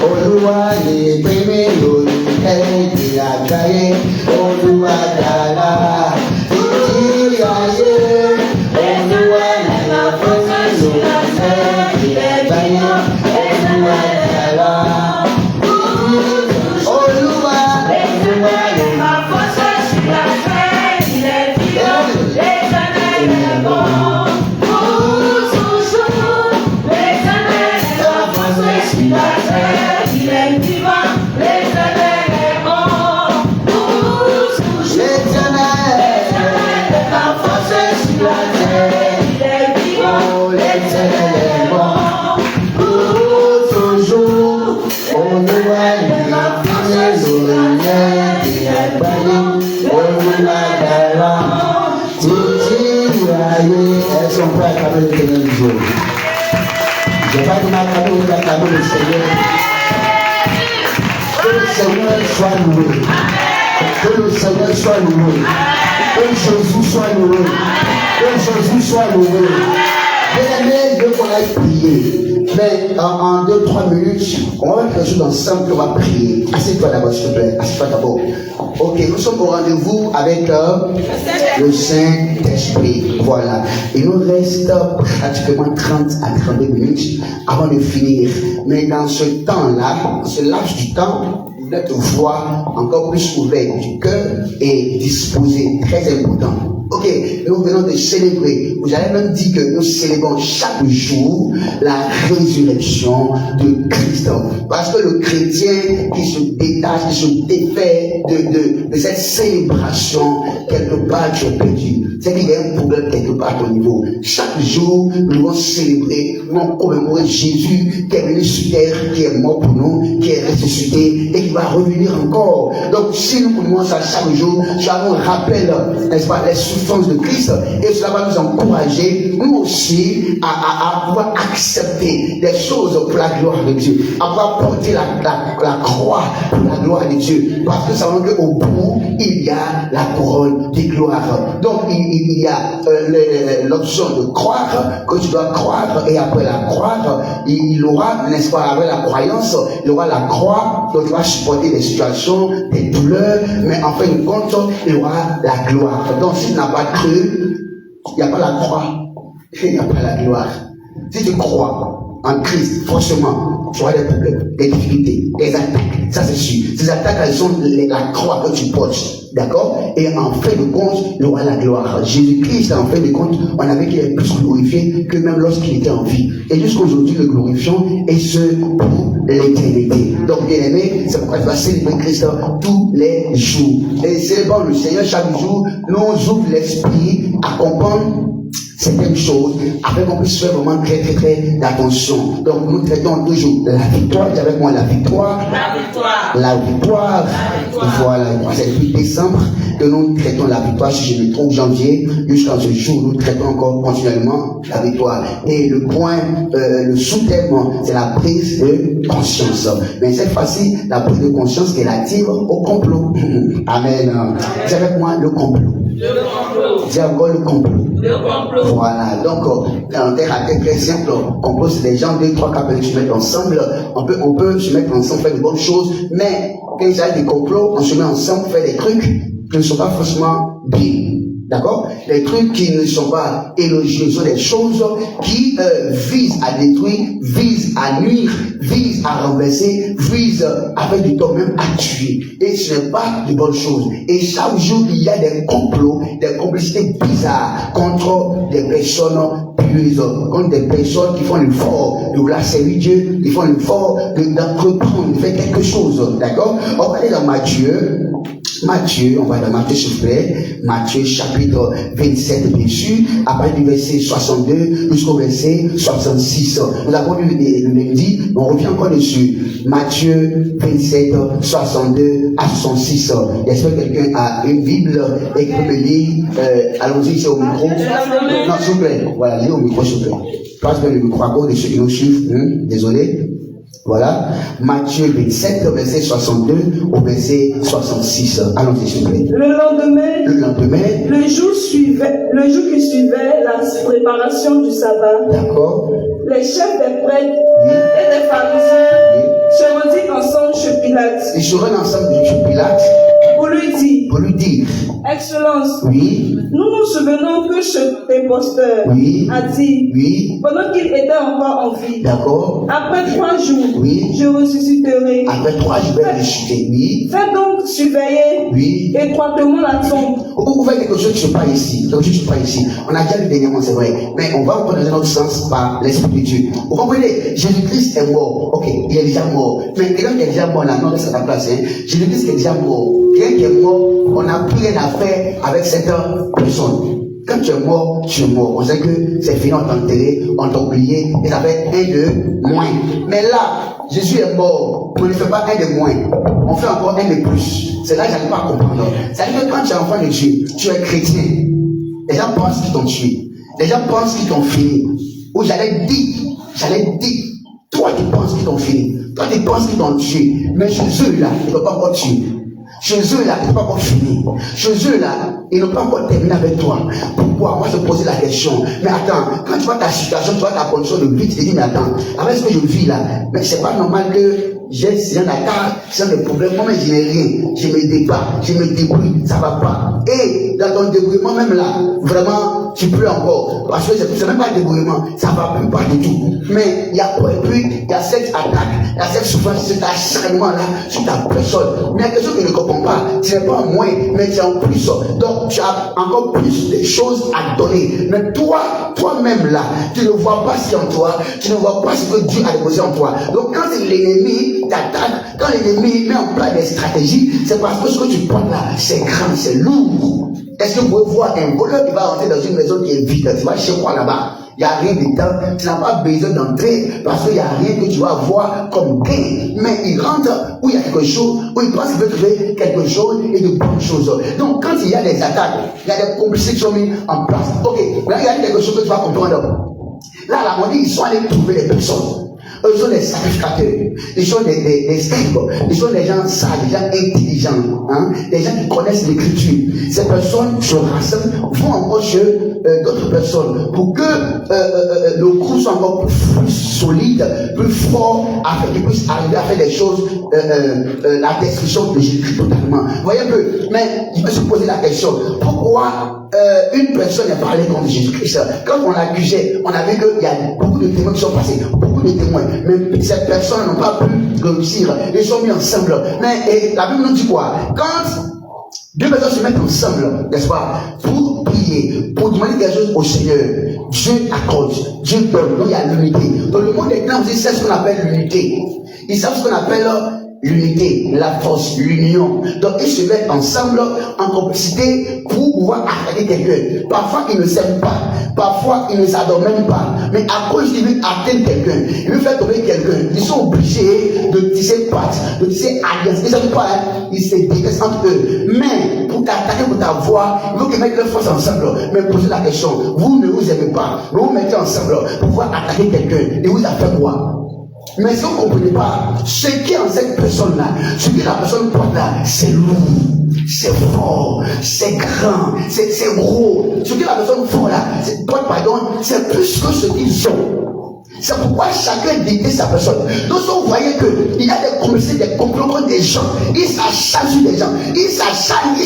Olúwa lè gbé mi lórí ẹ̀yìn àgbáyé. Olúwa dára títí ayé. Olúwa lè gbé mi lórí ẹ̀yìn àgbáyé. Olúwa dára. Olúwa lè gbé mi lórí Elles sont prêtes à accamer l'éternel du jour. Je n'ai pas dit m'accamer, mais d'accamer le Seigneur. Que le Seigneur soit loué. Que le Seigneur soit loué. Que Jésus soit loué. Que Jésus soit loué. Bien-aimés, je veux qu'on aille prier. Mais en 2-3 minutes, on va faire quelque chose ensemble, on va prier. Assieds-toi d'abord, s'il te plaît. Assieds-toi d'abord. Ok, nous sommes au rendez-vous avec le Saint-Esprit. Voilà. Il nous reste pratiquement 30 à 32 minutes avant de finir. Mais dans ce temps-là, ce laps du temps, notre voix encore plus ouverte du cœur et disposée, très important. Ok, nous venons de célébrer. Vous avez même dit que nous célébrons chaque jour la résurrection de Christ. Parce que le chrétien qui se détache, qui se défait de cette célébration, quelque part tu es perdu. C'est qu'il y a un problème quelque part à ton niveau. Chaque jour, nous devons célébrer, nous devons commémorer Jésus qui est venu sur terre, qui est mort pour nous, qui est ressuscité et qui va revenir encore. Donc si nous commémorons ça chaque jour, ça nous rappelle, n'est-ce pas, les souffrances de Christ, et cela va nous encourager, nous aussi, à pouvoir accepter des choses pour la gloire de Dieu, à pouvoir porter la croix pour la gloire de Dieu, parce que nous savons qu'au bout, il y a la couronne de gloire. Donc il y a l'option de croire, que tu dois croire, et après la croire, il aura, n'est-ce pas, avec la croyance, il aura la croix, donc tu vas supporter des situations, des douleurs, mais en fin de compte, il aura la gloire. Donc si tu n'as pas cru, il n'y a pas la croix, il n'y a pas la gloire. Si tu crois en Christ, forcément, tu auras des problèmes, des difficultés, des attaques. Ça c'est sûr. Ces attaques, elles sont la croix que tu portes. D'accord? Et en fin de compte, il y aura la gloire. Jésus-Christ, en fin de compte, on avait qu'il est plus glorifié que même lorsqu'il était en vie. Et jusqu'aujourd'hui, le glorifions, et ce, pour l'éternité. Donc, bien aimé, c'est pourquoi tu vas célébrer Christ tous les jours. Et célébrons le Seigneur chaque jour, nous ouvre l'esprit à comprendre certaines choses, afin qu'on puisse faire vraiment très très très d'attention. Donc nous traitons toujours la victoire, dis avec moi la victoire. La victoire. La victoire. Voilà, c'est depuis décembre que nous traitons la victoire, si je me trompe, janvier, jusqu'à ce jour, nous traitons encore continuellement la victoire. Et le point, le sous-thème, c'est la prise de conscience. Mais cette fois-ci, la prise de conscience est relative au complot. Amen. Dis avec moi le complot. Le complot. Dis encore le complot. Le complot. Voilà. Donc, en termes très simple, complot, c'est des gens, 2, 3 qui se mettent ensemble. On peut se mettre ensemble, faire de bonnes choses, mais quand il s'agit des complots, on se met ensemble, faire des trucs qui ne sont pas forcément bien. D'accord? Les trucs qui ne sont pas élogieux sont des choses qui visent à détruire, visent à nuire, visent à renverser, visent avec du temps même à tuer. Et ce n'est pas de bonnes choses. Et chaque jour, il y a des complots, des complicités bizarres contre des personnes pieuses, contre des personnes qui font l'effort de vouloir servir Dieu, qui font l'effort d'entreprendre, de faire quelque chose. D'accord? On va aller dans Matthieu, on va dans Matthieu s'il vous plaît, Matthieu chapitre 27 bien sûr, à partir du verset 62 jusqu'au verset 66. Nous avons lu le lundi, mais on revient encore dessus. Matthieu 27, 62 à 66. J'espère que quelqu'un a une Bible et qui peut me lire. Allons-y, c'est au micro. Non, s'il vous plaît. Voilà, lisez au micro s'il vous plaît. Passe le micro à cause de ceux qui nous suivent. Désolé. Voilà, Matthieu 27, verset 62 au verset 66. Allons-y, s'il vous plaît.
Le lendemain, le jour qui suivait la préparation du sabbat,
d'accord,
les chefs des prêtres et des pharisiens se rendit ensemble chez Pilate.
Ils se rendent ensemble chez Pilate
Pour lui dire, Excellence,
oui,
nous nous souvenons que ce imposteur
oui,
a dit,
oui,
pendant qu'il était encore en vie,
d'accord,
après 3 jours,
oui,
je ressusciterai.
après 3 jours, je vais ressusciter, oui,
Faites donc surveiller
oui.
étroitement la tombe.
Vous voyez quelque chose qui se passe ici, quelque chose qui se passe ici. On a déjà lu dernièrement, c'est vrai, mais on va prendre dans un autre sens par l'Esprit de Dieu. Vous comprenez? Jésus-Christ est mort, ok, il est déjà mort, mais quelqu'un qui est déjà mort, là, non, c'est à ta place, hein. Jésus-Christ est déjà mort. Quelqu'un qui est mort, on n'a plus rien à faire avec cette personne. Quand tu es mort, tu es mort. On sait que c'est fini, on t'a enterré, on t'a oublié, et ça fait un de moins. Mais là, Jésus est mort, on ne fait pas un de moins, on fait encore un de plus. C'est là que j'arrive pas à comprendre. C'est-à-dire que quand tu es enfant de Dieu, tu es chrétien. Les gens pensent qu'ils t'ont tué. Les gens pensent qu'ils t'ont fini. Ou j'allais dire, toi tu penses qu'ils t'ont fini. Toi tu penses qu'ils t'ont tué. Mais chez eux là, ils ne peuvent pas encore tuer. Chez eux là, ils ne peuvent pas encore finir. Chez eux là, ils n'ont pas encore terminé avec toi. Pourquoi? Moi je posais la question. Mais attends, quand tu vois ta situation, tu vois ta condition de vie, tu te dis, mais attends, avec ce que je vis là, mais c'est pas normal que j'ai un attaque, c'est un problème. Moi-même, je n'ai rien. Je me débat, je me débrouille, ça va pas. Et dans ton débrouillement, même là, vraiment, tu peux encore. Parce que c'est même pas un débrouillement, ça va plus pas du tout. Mais il y a quoi? Et puis, il y a cette attaque, il y a cette souffrance, cet acharnement-là sur ta personne. Mais il y a quelque chose que je ne comprends pas. Tu n'es pas en moins, mais tu es en plus. Donc, tu as encore plus de choses à donner. Mais toi-même là, tu ne vois pas ce qui est en toi, tu ne vois pas ce que Dieu a déposé en toi. Donc, quand l'ennemi t'attaque, quand l'ennemi met en place des stratégies, c'est parce que ce que tu portes là, c'est grand, c'est lourd. Est-ce que vous pouvez voir un voleur qui va rentrer dans une maison qui est vide? Tu vas chez quoi là-bas? Il n'y a rien dedans, tu n'as pas besoin d'entrer parce qu'il n'y a rien que tu vas voir comme gain. Mais il rentre où il y a quelque chose, où il pense qu'il veut trouver quelque chose et de bonnes choses. Donc quand il y a des attaques, il y a des complicités qui sont mises en place. Ok, là il y a quelque chose que tu vas comprendre. Là, on dit ils sont allés trouver des personnes. Eux sont des sacrificateurs, ils sont des scribes, ils sont des gens sages, des gens intelligents, hein? Des gens qui connaissent l'écriture. Ces personnes se rassemblent, vont encore chez d'autres personnes pour que le groupe soit encore plus solide, plus fort, afin qu'ils puissent arriver à faire des choses, la destruction de Jésus totalement. Vous voyez un peu, mais je me suis posé la question, pourquoi une personne a parlé contre Jésus-Christ? Quand on l'accusait, on a vu qu'il y a beaucoup de témoins qui sont passés, beaucoup de témoins, mais ces personnes n'ont pas pu réussir, ils sont mis ensemble. Mais la Bible nous dit quoi? Quand deux personnes se mettent ensemble, n'est-ce pas, pour prier, pour demander quelque chose au Seigneur, Dieu accorde, Dieu donne, donc il y a l'unité. Dans le monde des clans, c'est ce qu'on appelle l'unité. Ils savent ce qu'on appelle l'unité, la force, l'union. Donc ils se mettent ensemble en complicité pour pouvoir attaquer quelqu'un. Parfois ils ne s'aiment pas, parfois ils ne s'adorent même pas. Mais à cause qu'ils veulent atteindre quelqu'un, ils veulent faire tomber quelqu'un, ils sont obligés de tisser pattes, de tisser alliance. Ils ne savent pas, hein? Ils se détestent entre eux. Mais pour t'attaquer, pour t'avoir, il faut qu'ils mettent leurs forces ensemble. Mais posez la question, vous ne vous aimez pas, mais vous mettez ensemble pour pouvoir attaquer quelqu'un. Et vous avez fait quoi? Mais si vous ne comprenez pas, ce qui est en cette personne-là, ce que la personne porte là, c'est lourd, c'est fort, c'est grand, c'est gros. Ce que la personne porte là, c'est plus que ce qu'ils ont. C'est pourquoi chacun déteste sa personne. Donc, vous voyez qu'il y a des complicités, des complots contre des gens. Ils s'acharnent sur des gens. Ils s'acharnent.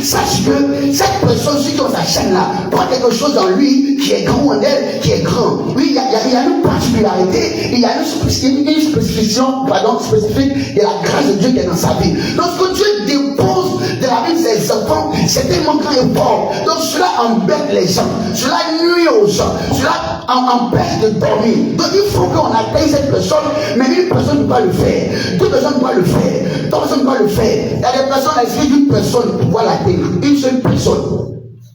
Sache que cette personne, celui qui s'acharne là, prend quelque chose en lui qui est grand en elle, qui est grand. Oui, il y a une particularité, il y a une spécifique de la grâce de Dieu qui est dans sa vie. Donc, ce que Dieu dépose de la vie de ses enfants, c'est tellement grand et fort. Donc, cela embête les gens. Cela nuit aux gens. Cela empêche de dormir. Donc il faut qu'on atteigne cette personne, mais une personne ne peut pas le faire. Deux personnes ne peuvent pas le faire. Trois personnes ne peuvent pas le faire. Il y a des personnes, elles suffit d'une personne pour pouvoir l'atteindre. Une seule personne.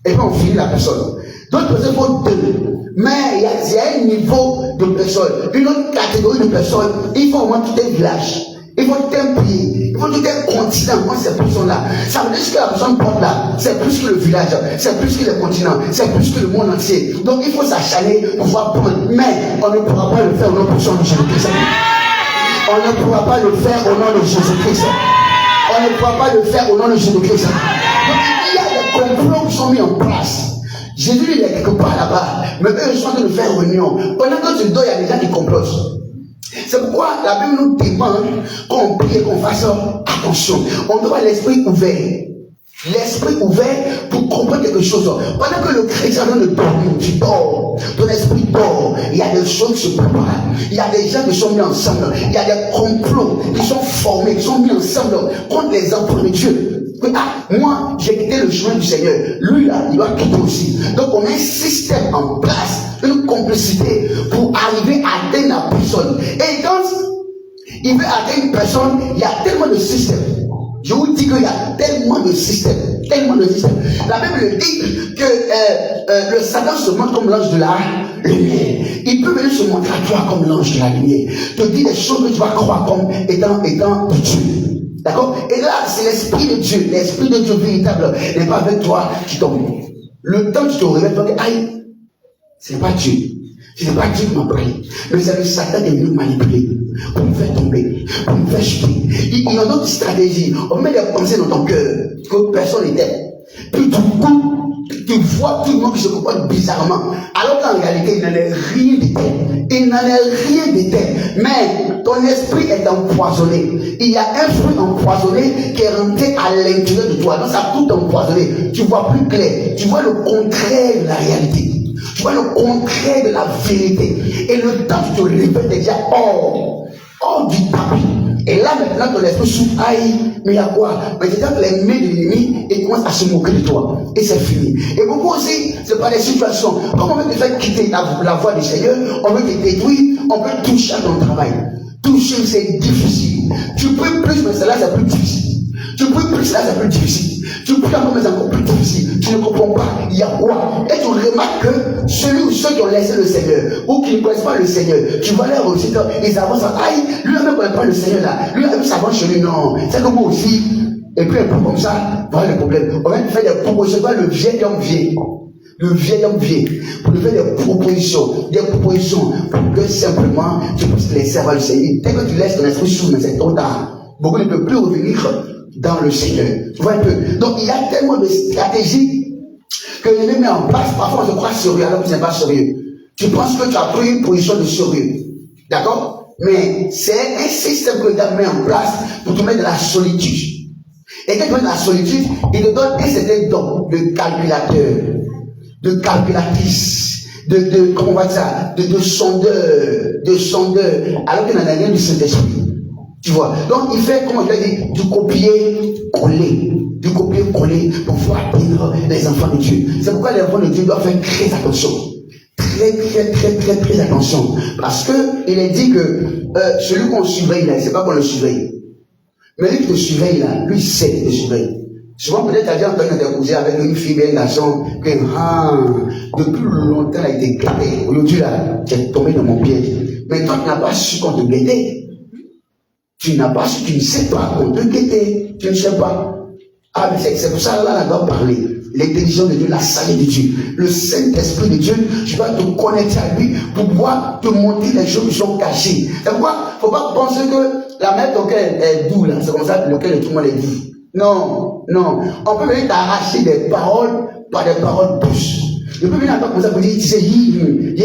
Et puis on finit la personne. D'autres personnes font deux. Mais il y a un niveau de personnes. Une autre catégorie de personnes, il faut au moins tout un village. Il faut tout un pays, il faut tout un continent pour ces personnes-là. Ça veut dire que la personne porte là, c'est plus que le village, c'est plus que le continent, c'est plus que le monde entier. Donc il faut s'acharner pour pouvoir prendre. Mais on ne pourra pas le faire au nom de Jésus-Christ. On ne pourra pas le faire au nom de Jésus-Christ. On ne pourra pas le faire au nom de Jésus-Christ. Donc il y a des complots qui sont mis en place. Jésus il est quelque part là-bas, mais eux ils sont en train de faire réunion. Pendant que tu dors, il y a des gens qui complotent. C'est pourquoi la Bible nous demande qu'on prie et qu'on fasse attention. On doit avoir l'esprit ouvert. L'esprit ouvert pour comprendre quelque chose. Pendant que le chrétien ne dort, tu dors, ton esprit dort, il y a des choses qui se préparent, il y a des gens qui sont mis ensemble, il y a des complots qui sont formés, qui sont mis ensemble contre les enfants de Dieu. Moi, j'ai quitté le chemin du Seigneur, lui là, il doit quitter aussi. Donc on a un système en place, une complicité pour arriver à atteindre la personne. Et quand il veut atteindre une personne, il y a tellement de systèmes. Je vous dis qu'il y a tellement de systèmes, tellement de systèmes. La Bible dit que le Satan se montre comme l'ange de la lumière. Il peut venir se montrer à toi comme l'ange de la lumière. Te dire des choses que tu vas croire comme étant de Dieu. D'accord? Et là, c'est l'Esprit de Dieu. L'Esprit de Dieu véritable n'est pas avec toi qui tombe. Le temps que tu te réveilles, tu te dis, aïe, ce n'est pas Dieu. Ce n'est pas Dieu qui m'a parlé. Mais c'est le Satan qui est venu manipuler. Pour me faire tomber, pour me faire chuter. Il y a d'autres stratégies. On met des pensées dans ton cœur que personne n'était. Puis du coup, tu vois tout le monde qui se comporte bizarrement. Alors qu'en réalité, il n'en est rien de tel. Il n'en est rien de tel. Mais ton esprit est empoisonné. Il y a un fruit empoisonné qui est rentré à l'intérieur de toi. Donc ça a tout empoisonné. Tu vois plus clair. Tu vois le contraire de la réalité. Tu vois le contraire de la vérité. Et le temps que tu te répètes déjà hors du tapis. Et là maintenant ton esprit souffle, aïe, mais il y a quoi? Mais c'est dans les mains de l'ennemi et il commence à se moquer de toi. Et c'est fini. Et beaucoup aussi, c'est pas des situations. Comme on veut te faire quitter la voie du Seigneur, on veut te détruire, on peut toucher à ton travail. Toucher, c'est difficile. Tu peux plus, mais cela c'est plus difficile. Tu peux plus, là c'est plus difficile. Tu peux encore, mais c'est encore plus difficile. Tu ne comprends pas, il y a quoi? Et tu remarques que celui ou ceux qui ont laissé le Seigneur, ou qui ne connaissent pas le Seigneur, tu vois leur aussi, ils avancent, aïe, lui ne connaît pas le Seigneur là, lui s'avance chez lui, non, c'est comme moi aussi. Et puis un peu comme ça, voilà le problème. On va faire des propositions, le vieil homme vieux. Le vieil homme vieux, pour lui faire des propositions pour que simplement tu puisses laisser avoir le Seigneur. Dès que tu laisses ton esprit souffle, mais c'est trop tard. Beaucoup ne peuvent plus revenir dans le Seigneur. Tu vois un peu. Donc il y a tellement de stratégies que l'ennemi met en place. Parfois on se croit sérieux alors que ce n'est pas sérieux. Tu penses que tu as pris une position de sérieux. D'accord? Mais c'est un système que Dieu met en place pour te mettre dans la solitude. Et quand tu mets dans la solitude, il te donne un certain don de calculateur, de calculatrice, comment on va dire ça, de sondeur, alors qu'il n'en a rien du Saint-Esprit. Tu vois. Donc il fait, comment je l'ai dit, du copier-coller pour pouvoir atteindre les enfants de Dieu. C'est pourquoi les enfants de Dieu doivent faire très attention. Très attention. Parce que il est dit que celui qu'on surveille là, c'est pas qu'on le surveille. Mais lui qui te surveille là, lui sait qu'il te surveille. Souvent peut-être tu as déjà entendu interposer avec une fille et un garçon que depuis longtemps elle a été gâtée. Aujourd'hui là, tu es tombé dans mon piège. Mais toi tu n'as pas su qu'on te guettait. Tu n'as pas su, tu ne sais pas qu'on te guettait. Tu ne sais pas. Ah mais c'est pour ça là on doit parler. L'intelligence de Dieu, la sagesse de Dieu, le Saint-Esprit de Dieu, tu vas te connecter à lui pour pouvoir te montrer les choses qui sont cachées. C'est pourquoi il ne faut pas penser que la mère auquel est doux, là, c'est comme ça lequel tout le monde est doux. Non. On peut venir t'arracher des paroles par des paroles douces. Il peut venir à toi comme ça pour dire, tu sais,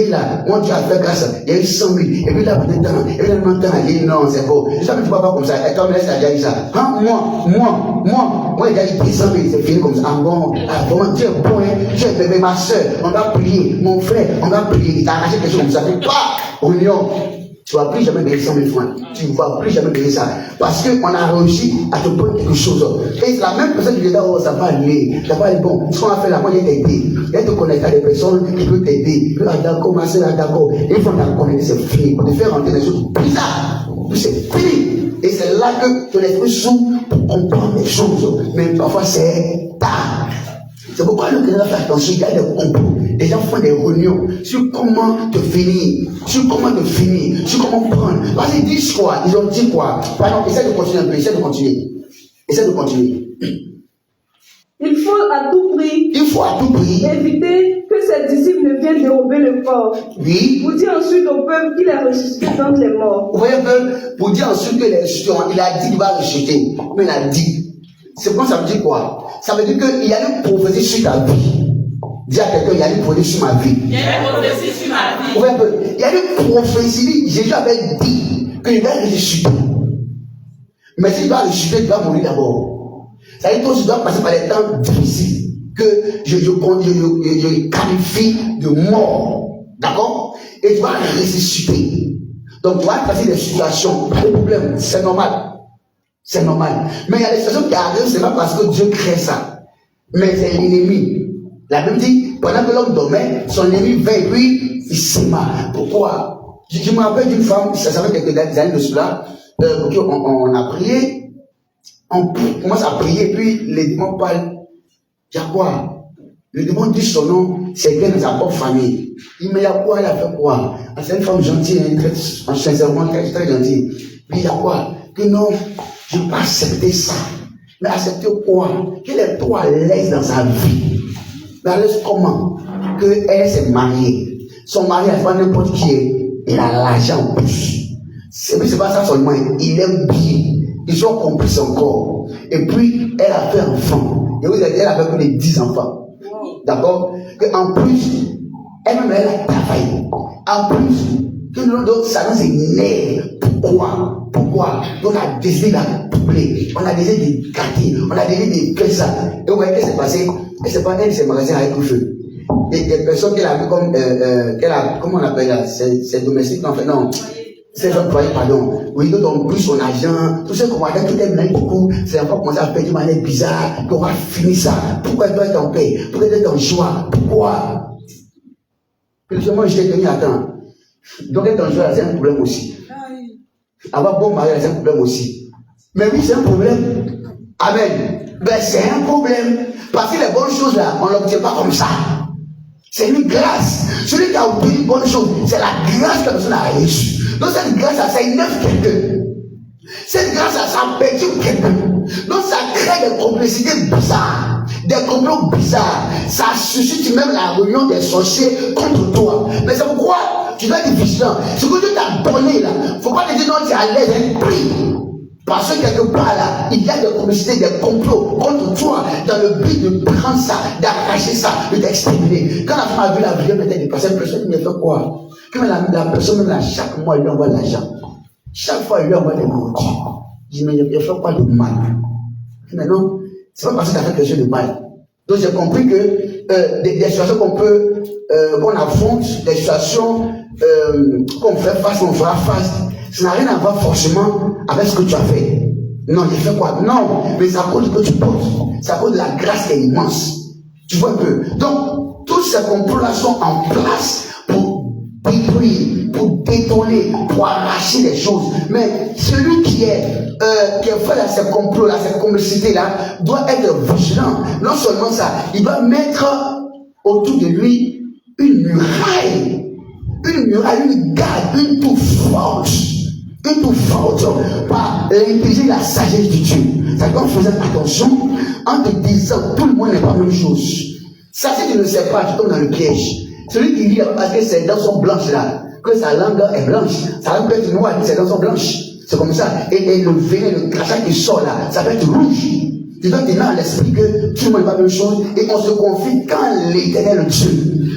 là, moi tu as fait grâce, il y a eu 100 000, et puis là, peut-être, et puis là, maintenant, il dit, non, c'est faux. Je sais que tu ne vas pas comme ça, et toi, mais là, ça a déjà eu ça. Moi, il a dit 100 000, c'est fini comme ça. Ah bon, vraiment, tu es bon, tu es bébé, ma soeur, on va prier, mon frère, on va prier, il t'a arraché quelque chose comme ça, puis pas, réunion. Tu ne vas plus jamais gagner 100 000 francs. Tu ne vas plus jamais gagner ça. Parce qu'on a réussi à te prendre quelque chose. Et c'est la même personne qui dit, oh, ça va aller. Ça va aller bon. Ce qu'on a fait là, moi, j'ai t'aider. Et te connecter à des personnes qui peuvent t'aider. Puis, d'accord, ma soeur, d'accord. Et il faut te connecter, c'est fini. Pour te faire rentrer des choses bizarres. Puis c'est fini. Et c'est là que ton esprit s'ouvre pour comprendre les choses. Mais parfois, c'est tard. C'est pourquoi le Créateur fait attention, il y a des complots. Les gens font des réunions sur comment te finir, sur comment prendre. Parce qu'ils disent quoi? Ils ont dit quoi? Pardon, essaie de continuer un peu, essaie de continuer.
Il faut à tout prix éviter que ses disciples ne viennent dérober le corps.
Oui.
Pour dire ensuite au peuple qu'il est ressuscité d'entre les morts.
Vous voyez un peu? Pour dire ensuite qu'il est ressuscité, il a dit qu'il va ressusciter. Mais il a dit. C'est quoi ça veut dire quoi? Ça veut dire qu'il y a une prophétie sur ta vie. Dis à quelqu'un, il y a une prophétie sur ma vie. Il y a une prophétie sur ma vie. Il y a une prophétie. Jésus avait dit qu'il va ressusciter. Mais s'il doit ressusciter, il doit mourir d'abord. Ça veut dire que tu dois passer par des temps difficiles que je qualifie de mort. D'accord? Et tu vas ressusciter. Donc tu vas passer des situations, pas de problème, c'est normal. C'est normal. Mais il y a des situations qui arrivent, c'est pas parce que Dieu crée ça. Mais c'est l'ennemi. La Bible dit, pendant que l'homme dormait, son ennemi vint et puis il s'aima. Pourquoi? Je me rappelle d'une femme, ça fait quelques années de cela, on a prié, on commence à prier, et puis les démons parlent. Il y a quoi? Le démon dit son nom, c'est bien dans sa propre famille. Il dit, mais il y a quoi? Elle a fait quoi? C'est une femme gentille, très, sincèrement, très, très gentille. Puis il y a quoi? Que non, je ne peux pas accepter ça. Mais accepter quoi? Qu'elle est trop à l'aise dans sa vie. Mais à l'aise comment? Qu'elle s'est mariée. Son mari n'est pas n'importe qui est. Il a l'argent en plus. C'est pas ça seulement. Il aime bien. Ils ont compris son corps. Et puis, elle a fait un enfant. Et vous avez dit, elle a fait plus de 10 enfants. D'accord? En plus, elle-même, elle a travaillé. En plus, que nous, ça nous énerve. Pourquoi? On a décidé de la doubler. On a décidé de gâter. On a décidé de faire ça. Et vous voyez, qu'est-ce qui s'est passé? C'est pas elle qui s'est magasin avec le feu. Et des personnes qu'elle a vu comme, comment on appelle là? C'est domestique, non, non. C'est employés, pardon. Oui, d'autres ont pris son argent. Tout ce qu'on va dire, tout est même beaucoup. C'est encore commencé à faire d'une manière bizarre. Qu'on va finir ça. Pourquoi elle doit être en paix? Pourquoi elle doit être en joie? Pourquoi? Moi, j'étais tenu à temps. Donc, être en joie, c'est un problème aussi. Avoir bon mariage, c'est un problème aussi. Mais oui, c'est un problème. Amen. Ben, c'est un problème. Parce que les bonnes choses là, on ne l'obtient pas comme ça. C'est une grâce. Celui qui a obtenu une bonne chose, c'est la grâce que la personne a reçue. Donc cette grâce là, ça énerve quelqu'un. Cette grâce là, ça perturbe quelqu'un. Donc ça crée des complicités bizarres, des complots bizarres. Ça suscite même la réunion des sorciers contre toi. Mais c'est pourquoi tu dois être vigilant. Ce que Dieu t'a donné là, il ne faut pas te dire non, tu es à l'aise, prie. Parce que quelque part là, il y a des complicités, des complots contre toi dans le but de prendre ça, d'arracher ça, de t'exterminer. Quand la femme a vu la vie peut-être de cette personne, il fait quoi? Quand la personne, même là, chaque mois, il lui envoie de l'argent. Chaque fois, il lui envoie des nourritures. Il dit, mais il fait quoi de mal? Mais non, c'est pas parce que tu as fait quelque chose de mal. Donc j'ai compris que des situations qu'on affronte, des situations qu'on fait face, on fera face, ça n'a rien à voir forcément avec ce que tu as fait. Non, j'ai fait quoi? Non, mais c'est à cause de ce que tu portes. C'est à cause de la grâce qui est immense. Tu vois un peu? Donc, tous ces complots-là sont en place pour détruire, pour détourner, pour arracher les choses. Mais celui qui est fait à ces complots-là, cette complicité-là, doit être vigilant. Non seulement ça, il doit mettre autour de lui une muraille, une garde, une tour forte. Une tour forte par l'intelligence et la sagesse de Dieu. Ça doit faire attention en te disant tout le monde n'est pas la même chose. Ça, si tu ne sais pas, tu tombes dans le piège. Celui qui dit parce que ses dents sont blanches là, que sa langue est blanche, sa langue peut être noire, ses dents sont blanches. C'est comme ça. Et le venin, le crachat qui sort là, ça peut être rouge. Tu dois tenir à l'esprit que tout le monde n'est pas la même chose et on se confie quand l'Éternel Dieu.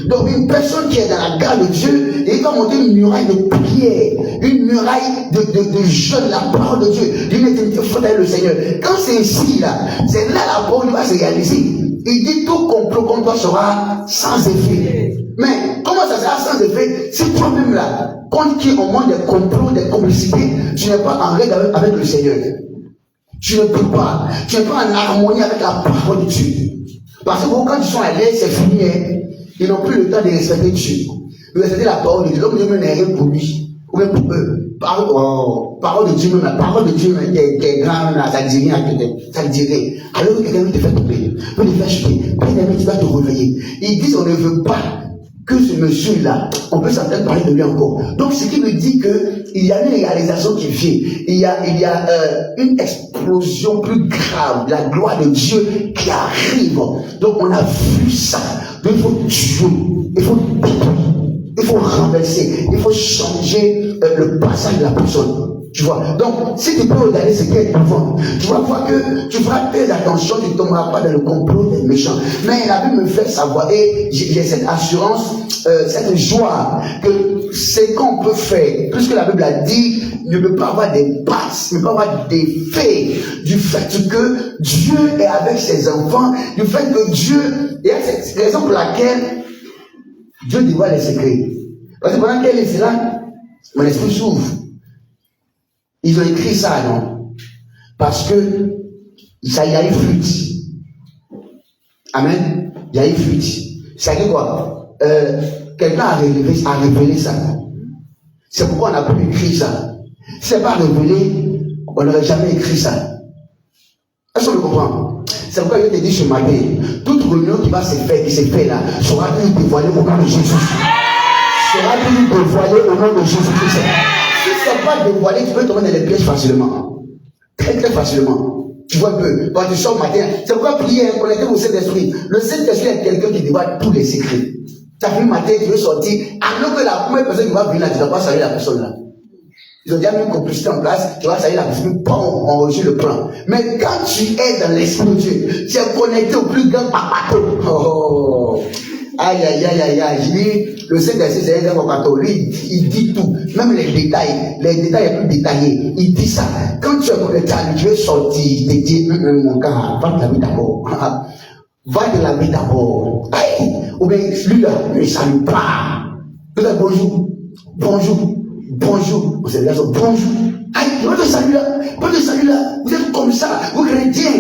Donc une personne qui est dans la garde de Dieu, il va monter une muraille de prière, une muraille de jeûne, la parole de Dieu, d'une intimité forte avec le Seigneur. Quand c'est ici, là, c'est là la parole va se réaliser. Il dit tout complot contre toi sera sans effet. Mais comment ça sera sans effet si toi-même là, contre qui on monte des complots, des complicités, tu n'es pas en règle avec le Seigneur. Tu ne peux pas. Tu n'es pas en harmonie avec la parole de Dieu. Parce que quand ils sont à l'aise, c'est fini. Hein. Ils n'ont plus le temps de respecter Dieu. De respecter la parole de Dieu. Donc Dieu n'est rien pour lui. Ou même pour eux. Parole de Dieu même, la parole de Dieu même, qui est grande, ça ne dit rien à quelqu'un. Ça ne dit rien. Alors que quelqu'un te fait tomber, peut te faire chuter. Bien-aimé, tu vas te réveiller. Ils disent on ne veut pas que ce monsieur-là, on peut s'entendre parler de lui encore. Donc, ce qui me dit qu'il y a une réalisation qui vient. Il y a une explosion plus grave, la gloire de Dieu qui arrive. Donc, on a vu ça. Donc, il faut tuer, il faut détruire, il faut renverser, il faut changer le passage de la personne. Tu vois. Donc, si tu peux regarder ce qui est devant, tu vas voir que tu feras très attention, tu ne tomberas pas dans le complot des méchants. Mais la Bible me fait savoir, et j'ai cette assurance, cette joie, que ce qu'on peut faire, puisque la Bible a dit, ne peut pas avoir des passes, ne peut pas avoir d'effet du fait que Dieu est avec ses enfants, du fait que Dieu, et c'est la raison pour laquelle Dieu dévoile les secrets. Parce que pendant qu'elle est là, mon esprit s'ouvre. Ils ont écrit ça, non? Parce que ça y a eu fuite. Amen. Il y a eu fuite. Ça veut dire quoi? Quelqu'un a révélé ça. C'est pourquoi on n'a pas écrit ça. Si ce n'est pas révélé, on n'aurait jamais écrit ça. Est-ce qu'on le comprend? C'est pourquoi je te dis ce matin, toute réunion qui va se faire, qui se fait là, sera toujours dévoilée au nom de Jésus. Sera toujours dévoilée au nom de Jésus-Christ. Si ce n'est pas dévoilé, tu peux tomber dans les pièges facilement. Très très facilement. Tu vois un peu. Quand tu sors matin, c'est pourquoi prier, connecter au Saint-Esprit. Le Saint-Esprit est quelqu'un qui dévoile tous les secrets. Tu as vu matin, tu veux sortir, alors que la première personne qui va venir là, tu ne dois pas saluer la personne là. Ils ont déjà mis une complicité en place, tu vas saluer la personne, on reçoit le plan. Mais quand tu es dans l'esprit de Dieu, tu es connecté au plus grand papato. Oh, aïe, aïe, aïe, aïe, aïe. Je dis, le Saint-Esprit, c'est un papato. Lui, il dit tout, même les détails les plus détaillés. Il dit ça. Quand tu es connecté à lui, tu veux sortir, il te dit, mon gars, va te laver d'abord. Va te laver d'abord. Ou bien, lui là, ne salue pas. Lui là, bonjour, bonjour. Bonjour, vous êtes là, bonjour. Aïe, votre salut là, vous êtes comme ça, vous chrétiens.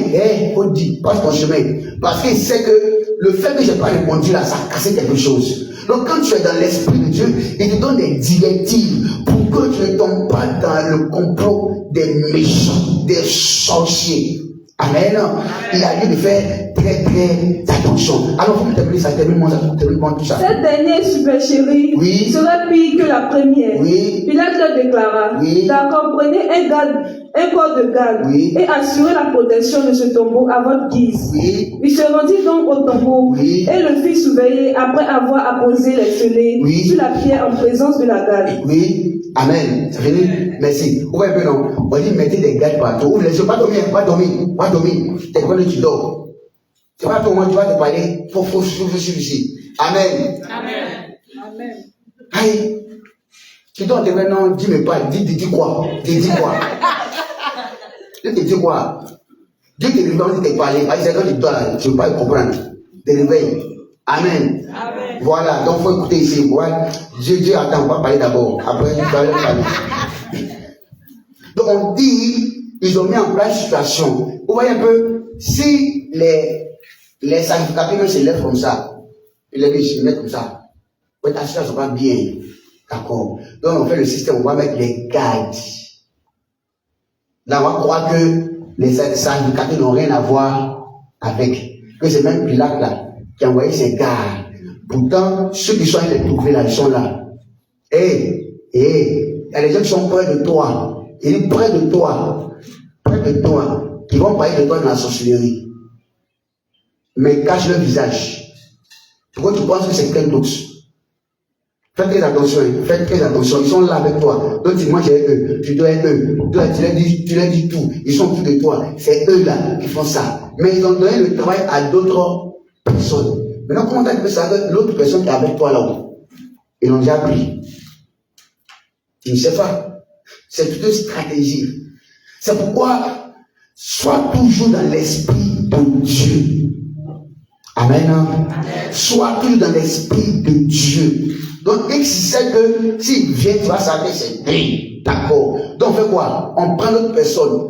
On dit, passe ton chemin. Parce qu'il sait que le fait que je n'ai pas répondu là, ça a cassé quelque chose. Donc quand tu es dans l'esprit de Dieu, il te donne des directives pour que tu ne tombes pas dans le complot des méchants, des sorciers. Amen. Il a lieu de faire très très attention. Alors vous me terminez ça, termine-moi tout ça.
Cette dernière supercherie serait pire que la première. Pilate leur déclara, d'accord, prenez un corps de garde et assurez la protection de ce tombeau à votre guise. Il se rendit donc au tombeau et le fit surveiller après avoir apposé les scellés sur la pierre en présence de la garde.
Amen. C'est fini. Merci. Ouvrez un peu non. On dit mettez des gardes partout. Ouvre les yeux. Pas dormir. T'es quand tu dors. Tu vas tu vas te parler. Faut suivre ici. Amen. Aïe. Tu dors maintenant, dis-moi pas. Dis quoi? Dis quoi? Dieu te dit quoi? Dieu te réveille, on dit te parler. C'est quand tu dors là, tu ne veux pas comprendre. Te réveille. Amen. Voilà, donc il faut écouter ici. Voilà. Dieu attend, on va parler d'abord. Après, tu vas parler. Donc on dit, ils ont mis en place une situation. Vous voyez un peu, si les sacrificateurs se lèvent comme ça, et les se mettent comme ça, ouais, ta situation va bien. D'accord. Donc on fait le système, on va mettre les gardes. Là, on va croire que les sacrificateurs n'ont rien à voir avec. Que c'est même Pilate là qui a envoyé ses gardes. Pourtant, ceux qui sont allés les trouver là, ils sont là. Il y a des gens qui sont près de toi. Il est près de toi, qui vont parler de toi dans la sorcellerie. Mais cache leur visage. Pourquoi tu penses que c'est quelqu'un d'autre? Faites très attention, ils sont là avec toi. Donc dis-moi, j'ai eux, tu dois être eux. Tu leur dis tout, ils sont tous de toi. C'est eux là qui font ça. Mais ils ont donné le travail à d'autres personnes. Maintenant, comment tu peux savoir l'autre personne qui est avec toi là-haut? Ils l'ont déjà pris. Tu ne sais pas. C'est toute une stratégie. C'est pourquoi, sois toujours dans l'esprit de Dieu. Amen. Sois toujours dans l'esprit de Dieu. Donc, X sait que s'il vient, tu vas savoir que c'est lui. D'accord. Donc, on fait quoi? On prend d'autres personnes.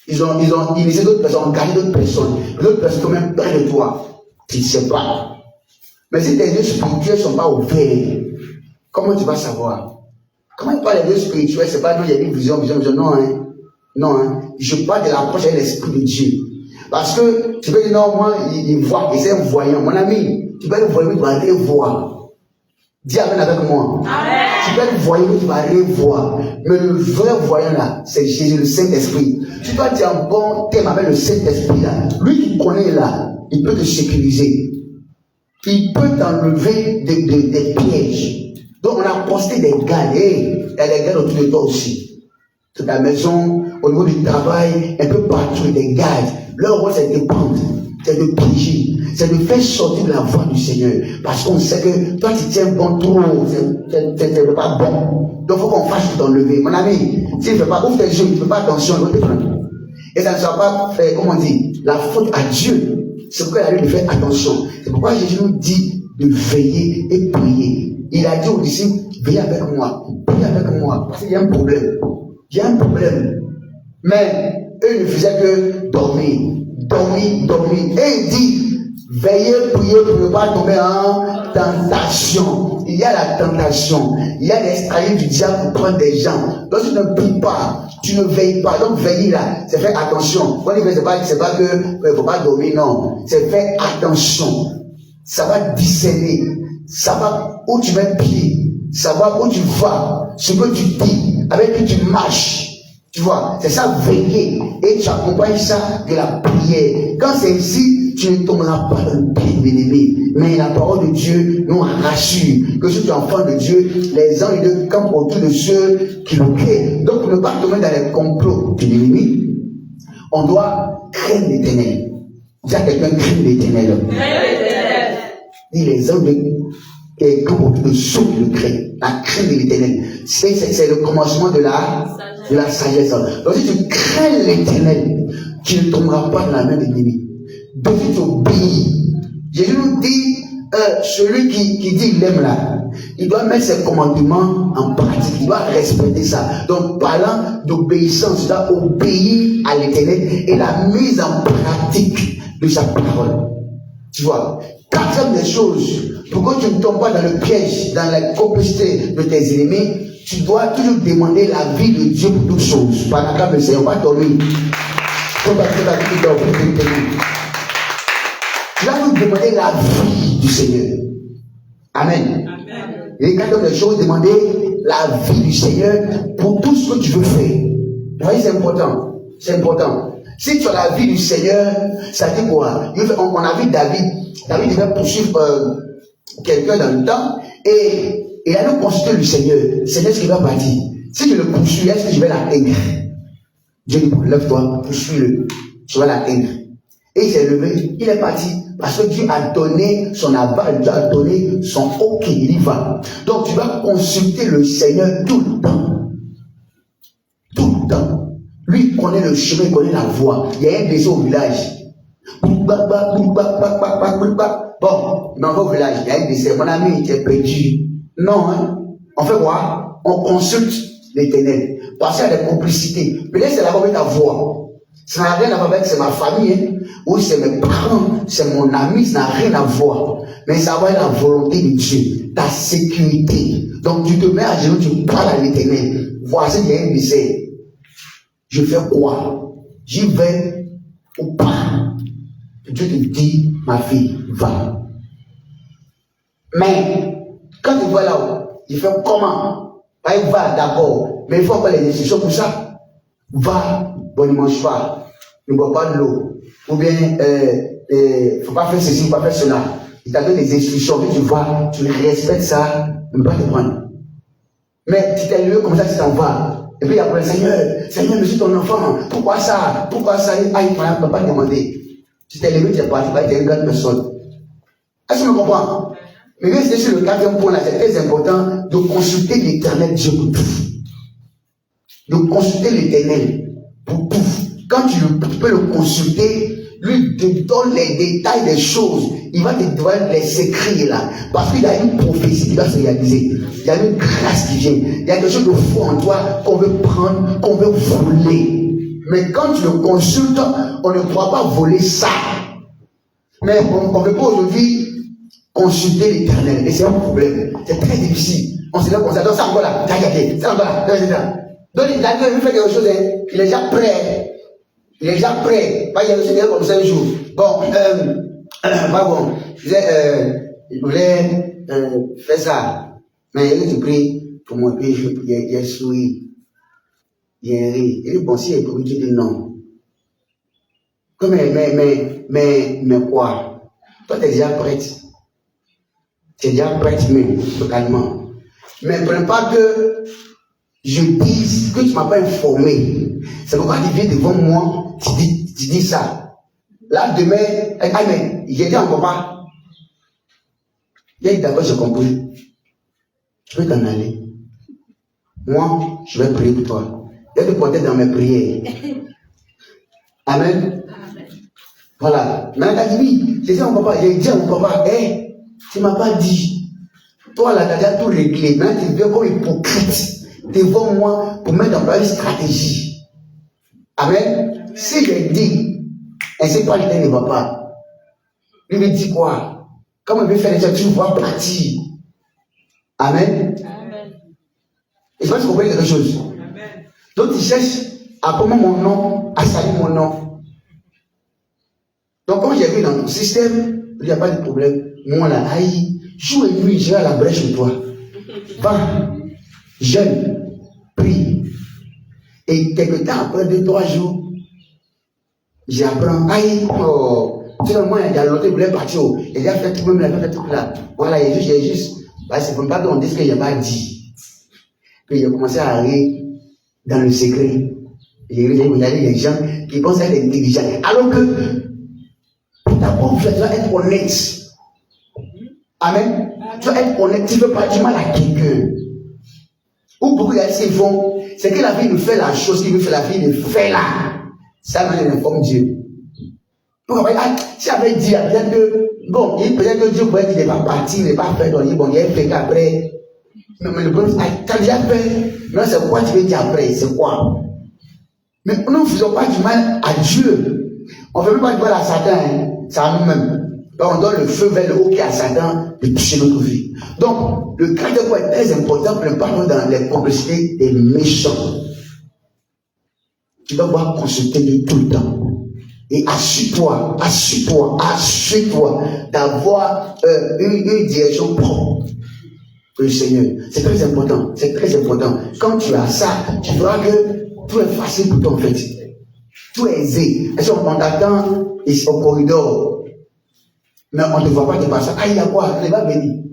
Ils ont initié d'autres personnes, on gagne d'autres personnes. D'autres personnes sont même près de toi. Tu ne sais pas. Mais si tes yeux spirituels ne sont pas ouverts, comment tu vas savoir? Comment tu parles des yeux spirituels? C'est pas non, il y a une vision. Non, hein. Non, hein. Je parle de l'approche avec l'esprit de Dieu. Parce que tu peux dire non, moi, il voit, et c'est un voyant. Mon ami, tu peux le voir, mais tu vas rien voir. Dis amen avec moi. Amen. Tu peux le voir, mais tu vas rien voir. Mais le vrai voyant là, c'est Jésus, le Saint-Esprit. Si toi tu es en bon thème avec le Saint-Esprit là, lui qui connaît là, il peut te sécuriser. Il peut t'enlever des pièges. Donc on a posté des gardes. Il y a des gardes autour de toi aussi. sur ta maison, au niveau du travail, un peu partout, des gardes. Leur rôle, c'est de prendre, c'est de piéger, c'est de faire sortir de la voie du Seigneur. Parce qu'on sait que toi, tu tiens bon trop, c'est pas bon. Donc, il faut qu'on fasse t'enlever. Mon ami, s'il ne fait pas, ouvre tes yeux, il ne fait pas attention, il va te prendre. Et ça ne sera pas fait, comment on dit, la faute à Dieu. C'est pourquoi il a dit de faire attention. C'est pourquoi Jésus nous dit de veiller et prier. Il a dit aux disciples, veillez avec moi, priez avec moi, parce qu'il y a un problème. Il y a un problème. Mais eux ne faisaient que dormir. Et il dit, veillez, priez pour ne pas tomber en tentation. Il y a la tentation. Il y a les stratégies du diable pour prendre des gens. Donc tu ne pries pas, tu ne veilles pas. Donc veiller là, c'est faire attention. Quand il dit, c'est pas que il ne faut pas dormir, non. C'est faire attention. Ça va discerner. Ça va où tu mets pied. Ça va où tu vas. Ce que tu dis, avec qui tu marches. Tu vois, c'est ça, veiller. Et tu accompagnes ça de la prière. Quand c'est ici, tu ne tomberas pas dans le pied de l'ennemi. Mais la parole de Dieu nous rassure que si tu es enfant de Dieu, les anges de campent autour de ceux qui le créent. Donc, pour ne pas tomber dans les complots de l'ennemi, on doit craindre l'Éternel. Dis à quelqu'un, craindre l'Éternel. Dis les anges de campent autour de ceux qui le créent. La crainte de l'Éternel. C'est le commencement de la sagesse. Donc si tu crains l'Éternel, tu ne tomberas pas dans la main de l'ennemi. Donc si tu obéis, Jésus nous dit, celui qui dit il aime là, il doit mettre ses commandements en pratique, il doit respecter ça. Donc parlant d'obéissance, il doit obéir à l'Éternel et la mise en pratique de sa parole. Tu vois, quatrième des choses, pour que tu ne tombes pas dans le piège, dans la complicité de tes ennemis, tu dois toujours demander la vie de Dieu pour toutes choses. Par la grâce du Seigneur, on va dormir. Tu dois nous demander la vie du Seigneur. Amen. Amen. Et quatrième des choses, demander la vie du Seigneur pour tout ce que tu veux faire. Vous voyez, c'est important. C'est important. Si tu as la vie du Seigneur, ça dit quoi? On a vu David. David devait poursuivre quelqu'un dans le temps et il a nous consulté le Seigneur. Seigneur, ce qui va partir. Si je le poursuis, est-ce que je vais l'atteindre? Dieu dit, lève-toi, poursuis-le. Tu vas l'atteindre. Et il s'est levé, il est parti. Parce que Dieu a donné son aval, Dieu a donné son OK, il y va. Donc tu vas consulter le Seigneur tout le temps. Tout le temps. Lui, il connaît le chemin, il connaît la voie. Il y a un décès au village. Bon, mais on va au village, il y a un décès. Mon ami, tu es perdu. Non, hein. On fait quoi? On consulte l'Éternel. Parce qu'il y a des complicités. Peut-être c'est là-bas avec ta voix. Ça n'a rien à voir avec c'est ma famille, hein. Ou c'est mes parents, c'est mon ami, ça n'a rien à voir. Mais ça va être la volonté de Dieu, ta sécurité. Donc tu te mets à genoux, tu parles à l'Éternel. Voici, il y a un décès. Je fais quoi? J'y vais ou pas? Dieu te dit, ma fille, va. Mais, quand tu vois là-haut, il fait comment? Il va d'accord, mais il faut avoir les décisions pour ça. Va, bon, ne mange pas, ne bois pas de l'eau, ou bien, il ne faut pas faire ceci, il ne faut pas faire cela. Il t'a donné des instructions, tu vas, tu respectes ça, il ne peut pas te prendre. Mais tu t'es levé comme ça, tu t'en vas. Et puis il y a pour le Seigneur, Seigneur, je suis ton enfant, pourquoi ça? Pourquoi ça? Ah, il ne peut pas demander. Tu t'es levé, tu es parti, tu es une grande personne. Est-ce que tu me comprends? Mais restez sur le quatrième point là, c'est très important de consulter l'Éternel Dieu pour tout. De consulter l'Éternel pour tout. Quand tu peux le consulter, lui te donne les détails des choses. Il va te donner les secrets là. Parce qu'il y a une prophétie qui va se réaliser. Il y a une grâce qui vient. Il y a quelque chose de faux en toi qu'on veut prendre, qu'on veut voler. Mais quand tu le consultes, on ne pourra pas voler ça. Mais on ne peut pas aujourd'hui consulter l'Éternel. Et c'est un problème. C'est très difficile. On se dit comme ça. Donc ça encore là. Ça encore là. Donc il a fait quelque chose. Il est déjà prêt. Il est déjà prêt. Pas il y a aussi comme ça un jour. Bon, bon. Je voulais faire ça. Mais il a pris pour moi. Puis il a souri. Il a ri. Il dit bon, si il est pour lui, tu dis non. Mais quoi? Toi, tu es déjà prête. Tu es déjà prête, mais totalement. Mais ne prends pas que je dise que tu ne m'as pas informé. C'est pourquoi tu viens devant moi, tu dis ça. Là, demain, amen, j'ai dit encore pas. Il a dit d'accord, j'ai compris. Tu peux t'en aller. Moi, je vais prier pour toi. Je vais te porter dans mes prières. Amen. Voilà. Maintenant, tu as dit oui. J'ai dit à mon papa, j'ai dit à mon papa, hey, tu ne m'as pas dit. Toi, là, tu as déjà tout réglé. Maintenant, tu viens comme hypocrite devant moi pour mettre en place une stratégie. Amen. Si j'ai dit, elle ne sait pas l'idée ne va pas. Lui me dit quoi? Comme il veut faire les choses, tu vois partir. Amen. Et je pense que vous comprenez quelque chose. Amen. Donc, il cherche à prendre mon nom, à saluer mon nom. Donc, quand j'ai vu dans ton système, il n'y a pas de problème. Moi, là, aïe, jour et nuit, je vais à la brèche pour toi. Va, jeûne, prie. Et quelques temps après, 2-3 jours, j'apprends, aïe, oh, tu sais, moi, il y a longtemps, il voulait partir. Il a fait tout même, il a fait tout là. Voilà, il est juste, c'est pour ne pas qu'on dise qu'il n'y a pas dit. Puis il a commencé à aller dans le secret. Il y a des gens qui pensent être intelligents. Alors que, pour d'abord, tu dois être honnête. Amen. Tu dois être honnête. Tu ne veux pas du mal à quelqu'un. Ou beaucoup de gens font, c'est que la vie nous fait la chose qu'il veut faire, la vie nous fait là. Ça, il informe Dieu. Donc, si j'avais dit, peut-être que Dieu pourrait dire qu'il n'est pas parti, il n'est pas fait, donc bon, il est fait qu'après. Mais le problème, tu as déjà fait. Mais c'est quoi tu veux dire après? C'est quoi? Mais nous ne faisons pas du mal à Dieu. On ne fait même pas du mal à Satan. Hein. C'est à nous-mêmes. Donc on donne le feu vers le haut qui est à Satan de toucher notre vie. Donc, le caractère est très important pour ne pas nous dans les complicités des méchants. Tu dois pouvoir consulter Dieu tout le temps. Et assure-toi d'avoir une direction propre. Le Seigneur. C'est très important. C'est très important. Quand tu as ça, tu verras que tout est facile pour toi en fait. Tout est aisé. Est-ce qu'on t'attend au corridor? Mais on ne te voit pas dépasser. Ah, il y a quoi? Il va venir.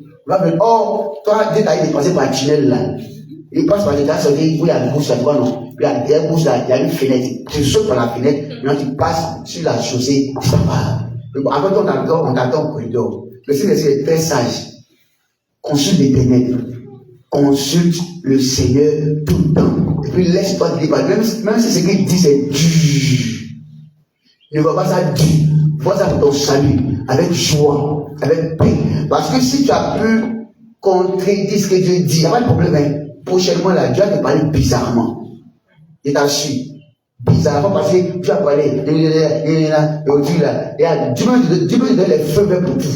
Oh, toi, Dieu t'a dit de passer par le tunnel là. Il passe par les gars, ça dit, oui, il y a une bouche là, tu vois, non? Puis il y a une bouche là, il y a une fenêtre. Tu sautes par la fenêtre, maintenant tu passes sur la chaussée, ça va. Après, on t'attend au corridor. Le Seigneur est très sage. Consulte l'Éternel. Consulte le Seigneur tout le temps. Et puis laisse-toi délivrer. Même si ce qu'il dit c'est dur. Ne vois pas ça dur. Vois ça pour ton salut. Avec joie. Avec paix. Parce que si tu as pu contredire ce que Dieu dit, il n'y a pas de problème. Hein. Prochainement, là, Dieu va te parler bizarrement. Je t'assure. Bizarrement parce que Dieu a parlé. Dieu me donne les feux verts pour tout.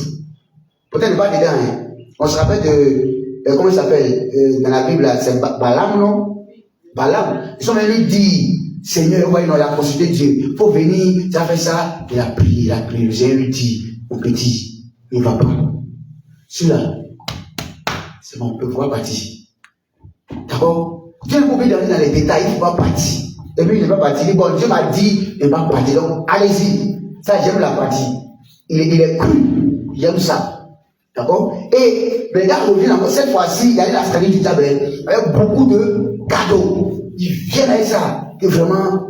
Peut-être pas dedans. Hein. On se rappelle de, comment il s'appelle, dans la Bible, c'est Balaam, non? Balaam. Ils sont venus dire, Seigneur, ouais, non, il a consulté Dieu. Il faut venir, tu as fait ça. Il a prié. Le Seigneur lui dit, mon petit, il ne va pas. Celui-là, c'est bon, on peut pouvoir partir. D'accord? Dieu ne peut pas donner dans les détails, il ne faut pas partir. Et puis il ne va pas partir. Bon, Dieu m'a dit, il ne va pas partir. Donc, allez-y. Ça, j'aime la partie. Il est cru. J'aime ça. D'accord? Et les gars reviennent encore. Cette fois-ci, il y a la stratégie du tabernacle avec beaucoup de cadeaux. Ils viennent avec ça. Et vraiment,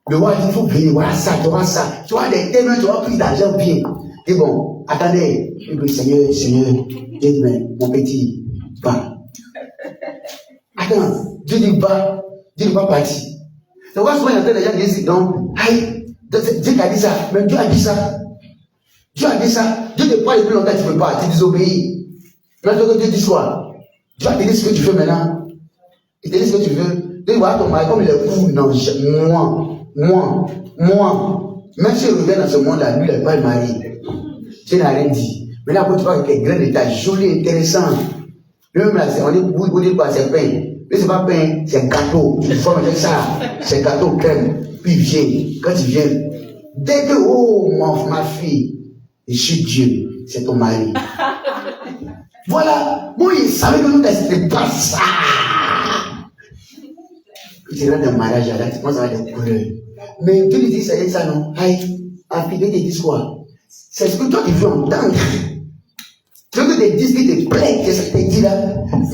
le roi dit, il faut venir, voilà ça, tu auras ça. Tu auras des témoins, tu auras plus d'argent bien. Et bon, attendez. Et puis, Seigneur, Dieu dit, mon petit, va. Attends, Dieu dit, va. Dieu ne va pas partir. Donc, souvent, il y a des gens qui disent, non, aïe, Dieu a dit ça, mais Dieu a dit ça. Dieu a dit ça. Dieu te parle depuis longtemps, tu ne peux pas, tu désobéis. Maintenant que Dieu dit quoi? Dieu va te dire ce que tu veux maintenant. Il te dit ce que tu veux. Dieu voilà ton mari, comme il est fou, non, moi. Même si je reviens dans ce monde-là, lui, il n'est pas marié. Dieu n'a rien dit. Mais là, quand tu vois qu'il y a un grand détail, joli, intéressant. Lui-même, là, on dit, vous dites quoi, c'est pain. Mais c'est pas pain, c'est gâteau. Tu formes avec ça. C'est gâteau crème. Puis il vient. Quand il vient, dès que, oh, ma fille, je suis Dieu, c'est ton mari. Voilà. Moi, il savait que nous, c'était pas ça. Tu rentres dans le mariage, là, tu penses à des couleurs. Mais Dieu lui dit, ça y est, ça, non. Aïe, affidé, te dis quoi? C'est ce que toi, tu veux entendre. Tu veux que te disent qui te plaît, que ça te dit là.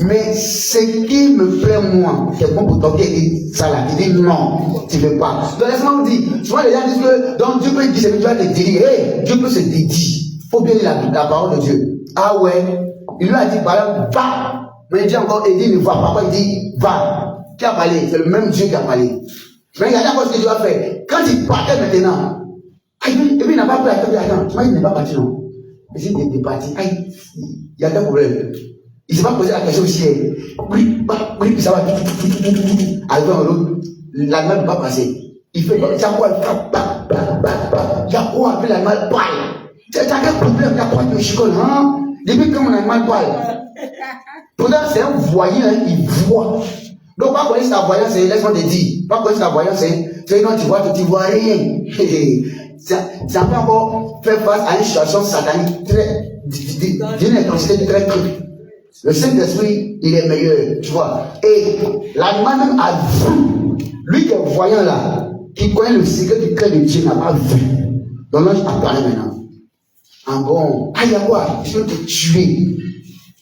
Mais ce qui me plaît, moi, c'est bon pour toi qui dit ça là. Tu dis non, tu ne veux pas. Donc laisse-moi vous dire, souvent les gens disent que donc Dieu peut dire, c'est que tu vas te dire, hey, Dieu peut se dédier. Il faut bien lire la parole de Dieu. Ah ouais, il lui a dit, par exemple, va. Mais il dit encore, il dit ne va pas. Pourquoi il dit va? Qui a parlé? C'est le même Dieu qui a parlé. Mais regardez encore ce que Dieu a fait. Quand il partait maintenant, et puis il n'a pas pris la tête de l'argent. Tu vois, il n'est pas parti, non. Mais s'il est parti, il y a des problèmes. Il ne s'est pas posé la question aussi. Oui, puis ça va. Arrivé en l'autre, l'animal ne va pas passer. Il fait, il y a quoi? Il y a quoi? Puis l'animal parle. Tu as quel problème? Il y a quoi? Tu chicoles, hein? Depuis quand mon animal parle. Pourtant, c'est un voyant, hein, il voit. Donc, pas connaître sa voyance, laisse-moi te dire. Pas connaître sa voyance, c'est quand tu vois rien. Ça peut encore faire face à une situation satanique d'une intensité très crue. Le Saint-Esprit, il est meilleur, tu vois. Et l'animal même a vu. Lui qui est voyant là, qui connaît le secret du cœur de Dieu, n'a pas vu. Donc l'ange apparaît maintenant. Ah bon, il y a quoi? Je veux te tuer.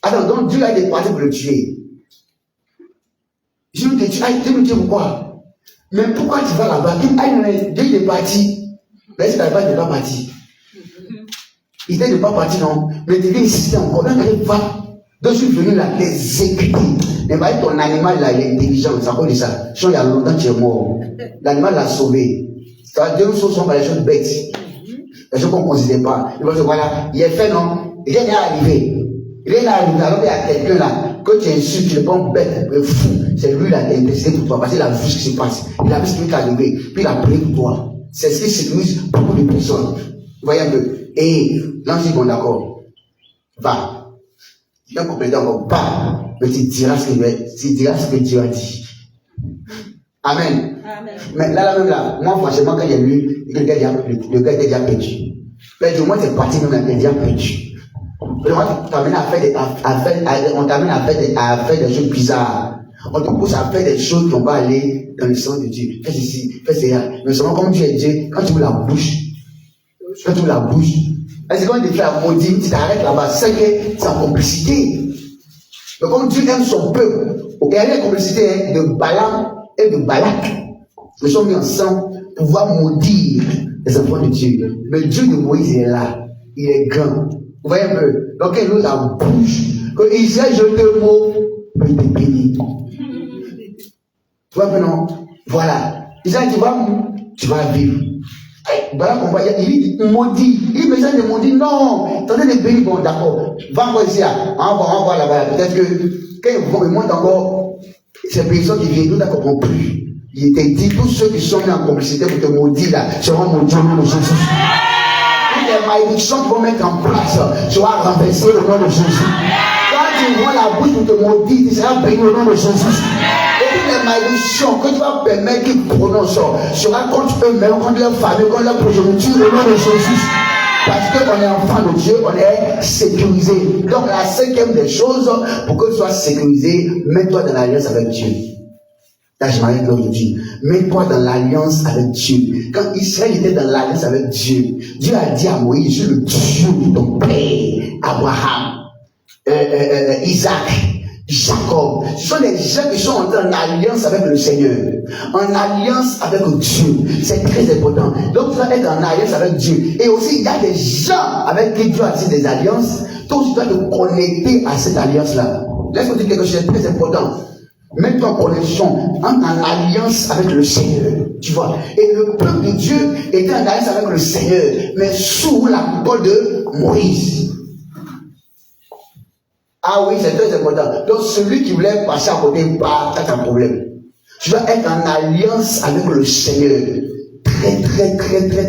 Attends, donc Dieu a été parti pour le tuer. Je veux te tuer. Tu me dis pourquoi? Mais pourquoi tu vas là-bas? Dieu il est parti. Mais si là-bas, il n'est pas parti. Il n'était pas parti, non. Mais tu viens insister encore. Là, il va. Donc, je suis venu là, l'exécuter. Mais bah, ton animal là, il est intelligent. Ça cause de ça. Il y a longtemps que tu es mort. L'animal l'a sauvé. Ça veut dire que ce sont pas les choses bêtes. Les choses qu'on ne considère pas. Il va dire, voilà, il est fait, non. Rien n'est arrivé. Rien n'est arrivé. Alors, il y a quelqu'un là, que tu insultes, tu le prends bête, fou. C'est lui là qui a décidé pour toi. Parce qu'il a vu ce qui se passe. Il a vu ce qui est arrivé. Puis il a prié pour toi. C'est ce qui sécurise beaucoup de personnes. Vous voyez un peu. Et l'ange dit, bon d'accord, va. Tu as complété encore, va. Mais tu diras ce que Dieu a dit. Amen. Amen. Mais là, même là, moi franchement, quand il y a lu, le gars était déjà perdu. Mais du moins, c'est parti même là, il est déjà perdu. On t'amène à faire des choses bizarres. On te pousse à faire des choses qui vont pas aller dans le sens de Dieu. Fais ceci, fais cela. Mais seulement comme tu es Dieu, quand tu ouvres la bouche, c'est quand tu fais la maudite, tu t'arrêtes là-bas, c'est que c'est en complicité. Mais comme Dieu aime son peuple, il y a une complicité de Balaam et de Balak. Ils sont mis ensemble pour pouvoir maudire les enfants de Dieu. Mais Dieu de Moïse est là. Il est grand. Vous voyez un peu? Donc il ouvre la bouche. Quand Israël jeune le mot, il te bénit. Tu vois maintenant, voilà. Israël, tu vas vivre. Voilà qu'on va dire, il maudit. Il besoin de maudit. Non, attendez de bénir. Bon, d'accord. Va encore ici. On va voir là-bas. Peut-être que quand il monte encore, ces personnes qui viennent, nous n'avons compris. Il te dit, tous ceux qui sont en complicité pour te maudire là, seront maudits au nom de Jésus. Toutes les malédictions qu'ils vont mettre en place seront renversées au nom de Jésus. Quand tu vois la bouche pour te maudire, tu seras béni au nom de Jésus. Les malédictions que tu vas permettre qu'ils prononcent sera contre eux-mêmes, contre leur famille, contre leur progéniture, au nom de Jésus. Parce qu'on est enfant de Dieu, on est sécurisé. Donc la cinquième des choses, pour que tu sois sécurisé, mets-toi dans l'alliance avec Dieu. Là, je m'arrête là aujourd'hui. Mets-toi dans l'alliance avec Dieu. Quand Israël était dans l'alliance avec Dieu, Dieu a dit à Moïse, je suis le Dieu de ton père, Abraham, Isaac, Jacob. Ce sont des gens qui sont entrés en alliance avec le Seigneur, en alliance avec Dieu. C'est très important. Donc, tu dois être en alliance avec Dieu. Et aussi, il y a des gens avec qui Dieu a tissé des alliances. Toi, tu dois te connecter à cette alliance-là. Laisse-moi dire quelque chose de très important. Mets-toi en connexion, en alliance avec le Seigneur. Tu vois. Et le peuple de Dieu était en alliance avec le Seigneur, mais sous la coupole de Moïse. Ah oui, c'est très important. Donc celui qui voulait passer à côté, bah, t'as un problème. Tu dois être en alliance avec le Seigneur.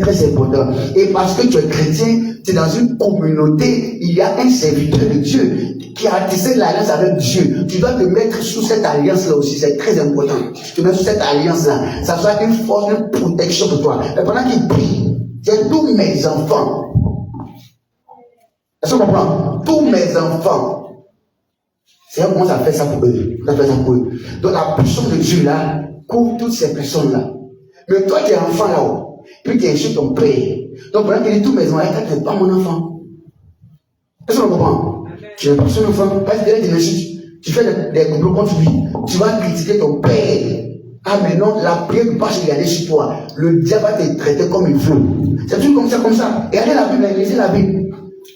Très important. Et parce que tu es chrétien, tu es dans une communauté, il y a un serviteur de Dieu qui a tissé l'alliance avec Dieu. Tu dois te mettre sous cette alliance-là aussi, c'est très important. Tu te mets sous cette alliance-là. Ça soit une force, une protection pour toi. Et pendant qu'il prie, c'est tous mes enfants. Est-ce que tu comprends? Tous mes enfants. C'est comment ça fait ça pour eux. Ça fait ça pour eux. Donc la puissance de Dieu là couvre toutes ces personnes-là. Mais toi tu es enfant là-haut. Puis tu es chez ton père. Donc pendant qu'il dit tous mes enfants, tu n'es pas mon enfant. Est-ce que tu comprends? Tu n'es pas son enfant, parce que tu insultes, tu fais des complots contre lui, tu vas critiquer ton père. Ah, mais non, la prière ne peut pas se garder sur toi. Le diable va te traiter comme il veut. C'est toujours comme ça. Et allez la Bible, lisez la Bible.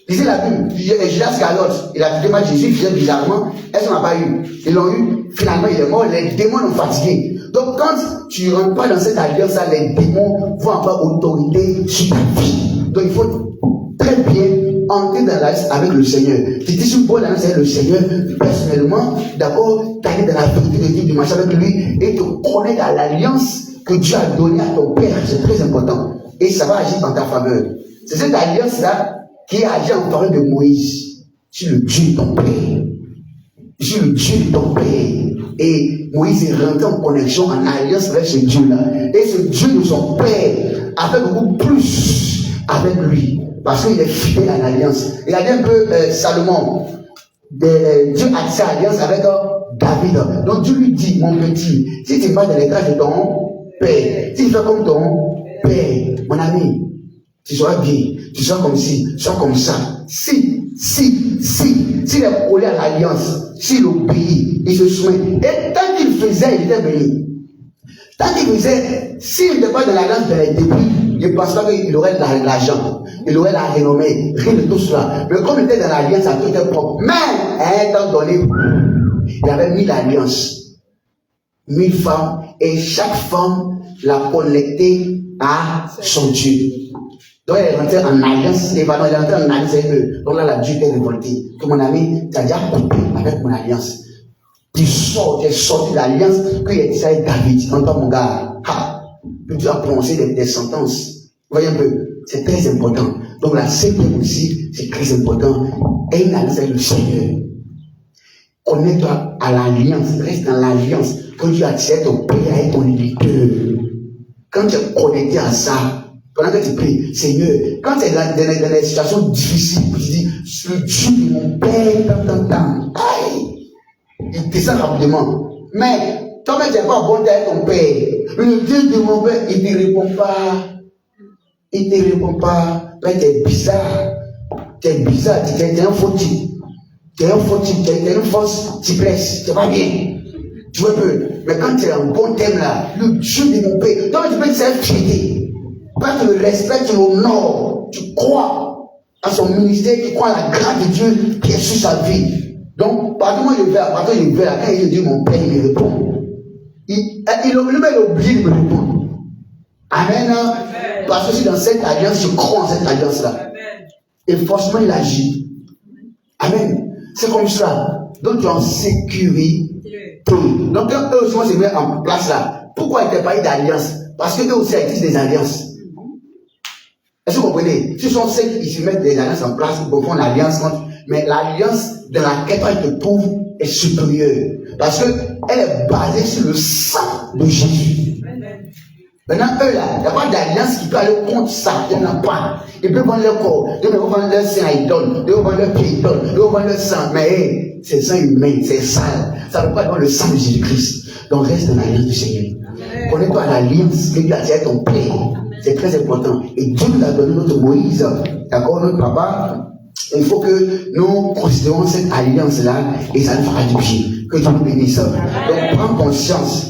Lisez la Bible. Judas Iscariote, il a demandé Jésus, il faisait bizarrement. Est-ce qu'on n'a pas eu? Ils l'ont eu. Finalement, il est mort. Les démons l'ont fatigué. Donc, quand tu ne rentres pas dans cette alliance-là, les démons vont avoir autorité sur ta vie. Donc, il faut très bien entrer dans l'alliance avec le Seigneur. Tu dis une bonne alliance avec le Seigneur, personnellement, d'abord, tu allais dans la vérité de Dieu, du marcher avec lui, et te connaître à l'alliance que Dieu a donnée à ton Père. C'est très important. Et ça va agir en ta faveur. C'est cette alliance-là qui a agi en faveur de Moïse. Je suis le Dieu de ton Père. Je suis le Dieu de ton Père. Et Moïse est rentré en connexion, en alliance avec ce Dieu-là. Et ce Dieu de son Père a fait beaucoup plus avec lui. Parce qu'il est fidèle à l'alliance. Regardez un peu Salomon. Dieu a fait alliance avec David. Donc Dieu lui dit, mon petit, si tu vas dans les tâches de ton père, si tu fais comme ton père, mon ami, tu seras bien, tu seras comme ci, tu seras comme ça. S'il est collé à l'alliance, s'il obéit, il se soumet. Et tant qu'il faisait, il était béni. Tant qu'il faisait, s'il n'était pas dans l'alliance de les débuts, je ne pense pas qu'il aurait l'argent, il aurait la renommée, rien de tout cela. Mais comme il était dans l'alliance, ça tout était propre. Mais, à un temps donné, il avait 1000 alliances, 1000 femmes, et chaque femme l'a connectée à son Dieu. Donc, elle est rentrée en alliance, et pardon, elle est rentrée en alliance avec eux. Donc là, la Dieu était révolté. Que mon ami, tu as déjà coupé avec mon alliance. Tu es sorti de l'alliance que il dit avec David. Entends mon gars. Dieu a prononcé des sentences. Voyez un peu, c'est très important. Donc la septième aussi, c'est très important. Et une alliance avec le Seigneur. Connecte-toi à l'alliance, reste dans l'alliance. Quand tu as tiré ton père et ton éditeur, quand tu es connecté à ça, pendant que tu pries, Seigneur, quand tu es dans des situations difficiles, tu dis, le Dieu de mon père, aïe, il descend rapidement. Mais, toi-même, tu n'es pas bon avec ton père. Le Dieu de mon père, il ne te répond pas. Il ne te répond pas. Mais tu es bizarre. Tu es bizarre. Tu es un fautif. Tu es un fautif. Tu es une fausse tigresse. Tu n'es pas bien. Tu vois un peu. Mais quand tu es en bon thème là, le Dieu de mon père, donc tu peux te faire fierté. Parce que tu le respectes, tu l'honores. Tu crois à son ministère, tu crois à la grâce de Dieu qui est sur sa vie. Donc, partout où je vais, quand il dit mon père, il me répond. Il a oublié de me répondre. Amen. Amen. Parce que si dans cette alliance, je crois en cette alliance-là. Et forcément, il agit. Amen. C'est comme ça. Donc, tu es en sécurité. Donc, quand eux aussi se mettent en place là, pourquoi ils n'étaient pas eu d'alliance? Parce que eux aussi existent des alliances. Est-ce que vous comprenez? Si sont ceux qui se mettent des alliances en place, ils font l'alliance, mais l'alliance dans laquelle tu te trouves est supérieure. Parce qu'elle est basée sur le sang de Jésus. Maintenant, eux là, il n'y a pas d'alliance qui peut aller contre ça. Il n'y en a pas. Ils peuvent vendre leur corps, ils peuvent vendre leur sang, ils donnent. Ils peuvent vendre leur pied, ils donnent. Ils peuvent vendre leur sang. Mais hey, c'est sang humain, c'est sale. Ça ne peut pas être le sang de Jésus-Christ. Donc reste dans l'alliance du Seigneur. Connais-toi l'alliance que Dieu a dit à ton Père. C'est très important. Et Dieu nous a donné notre Moïse, d'accord, notre papa. Il faut que nous considérons cette alliance-là et ça nous fera du bien. Que Dieu nous bénisse. Donc prends conscience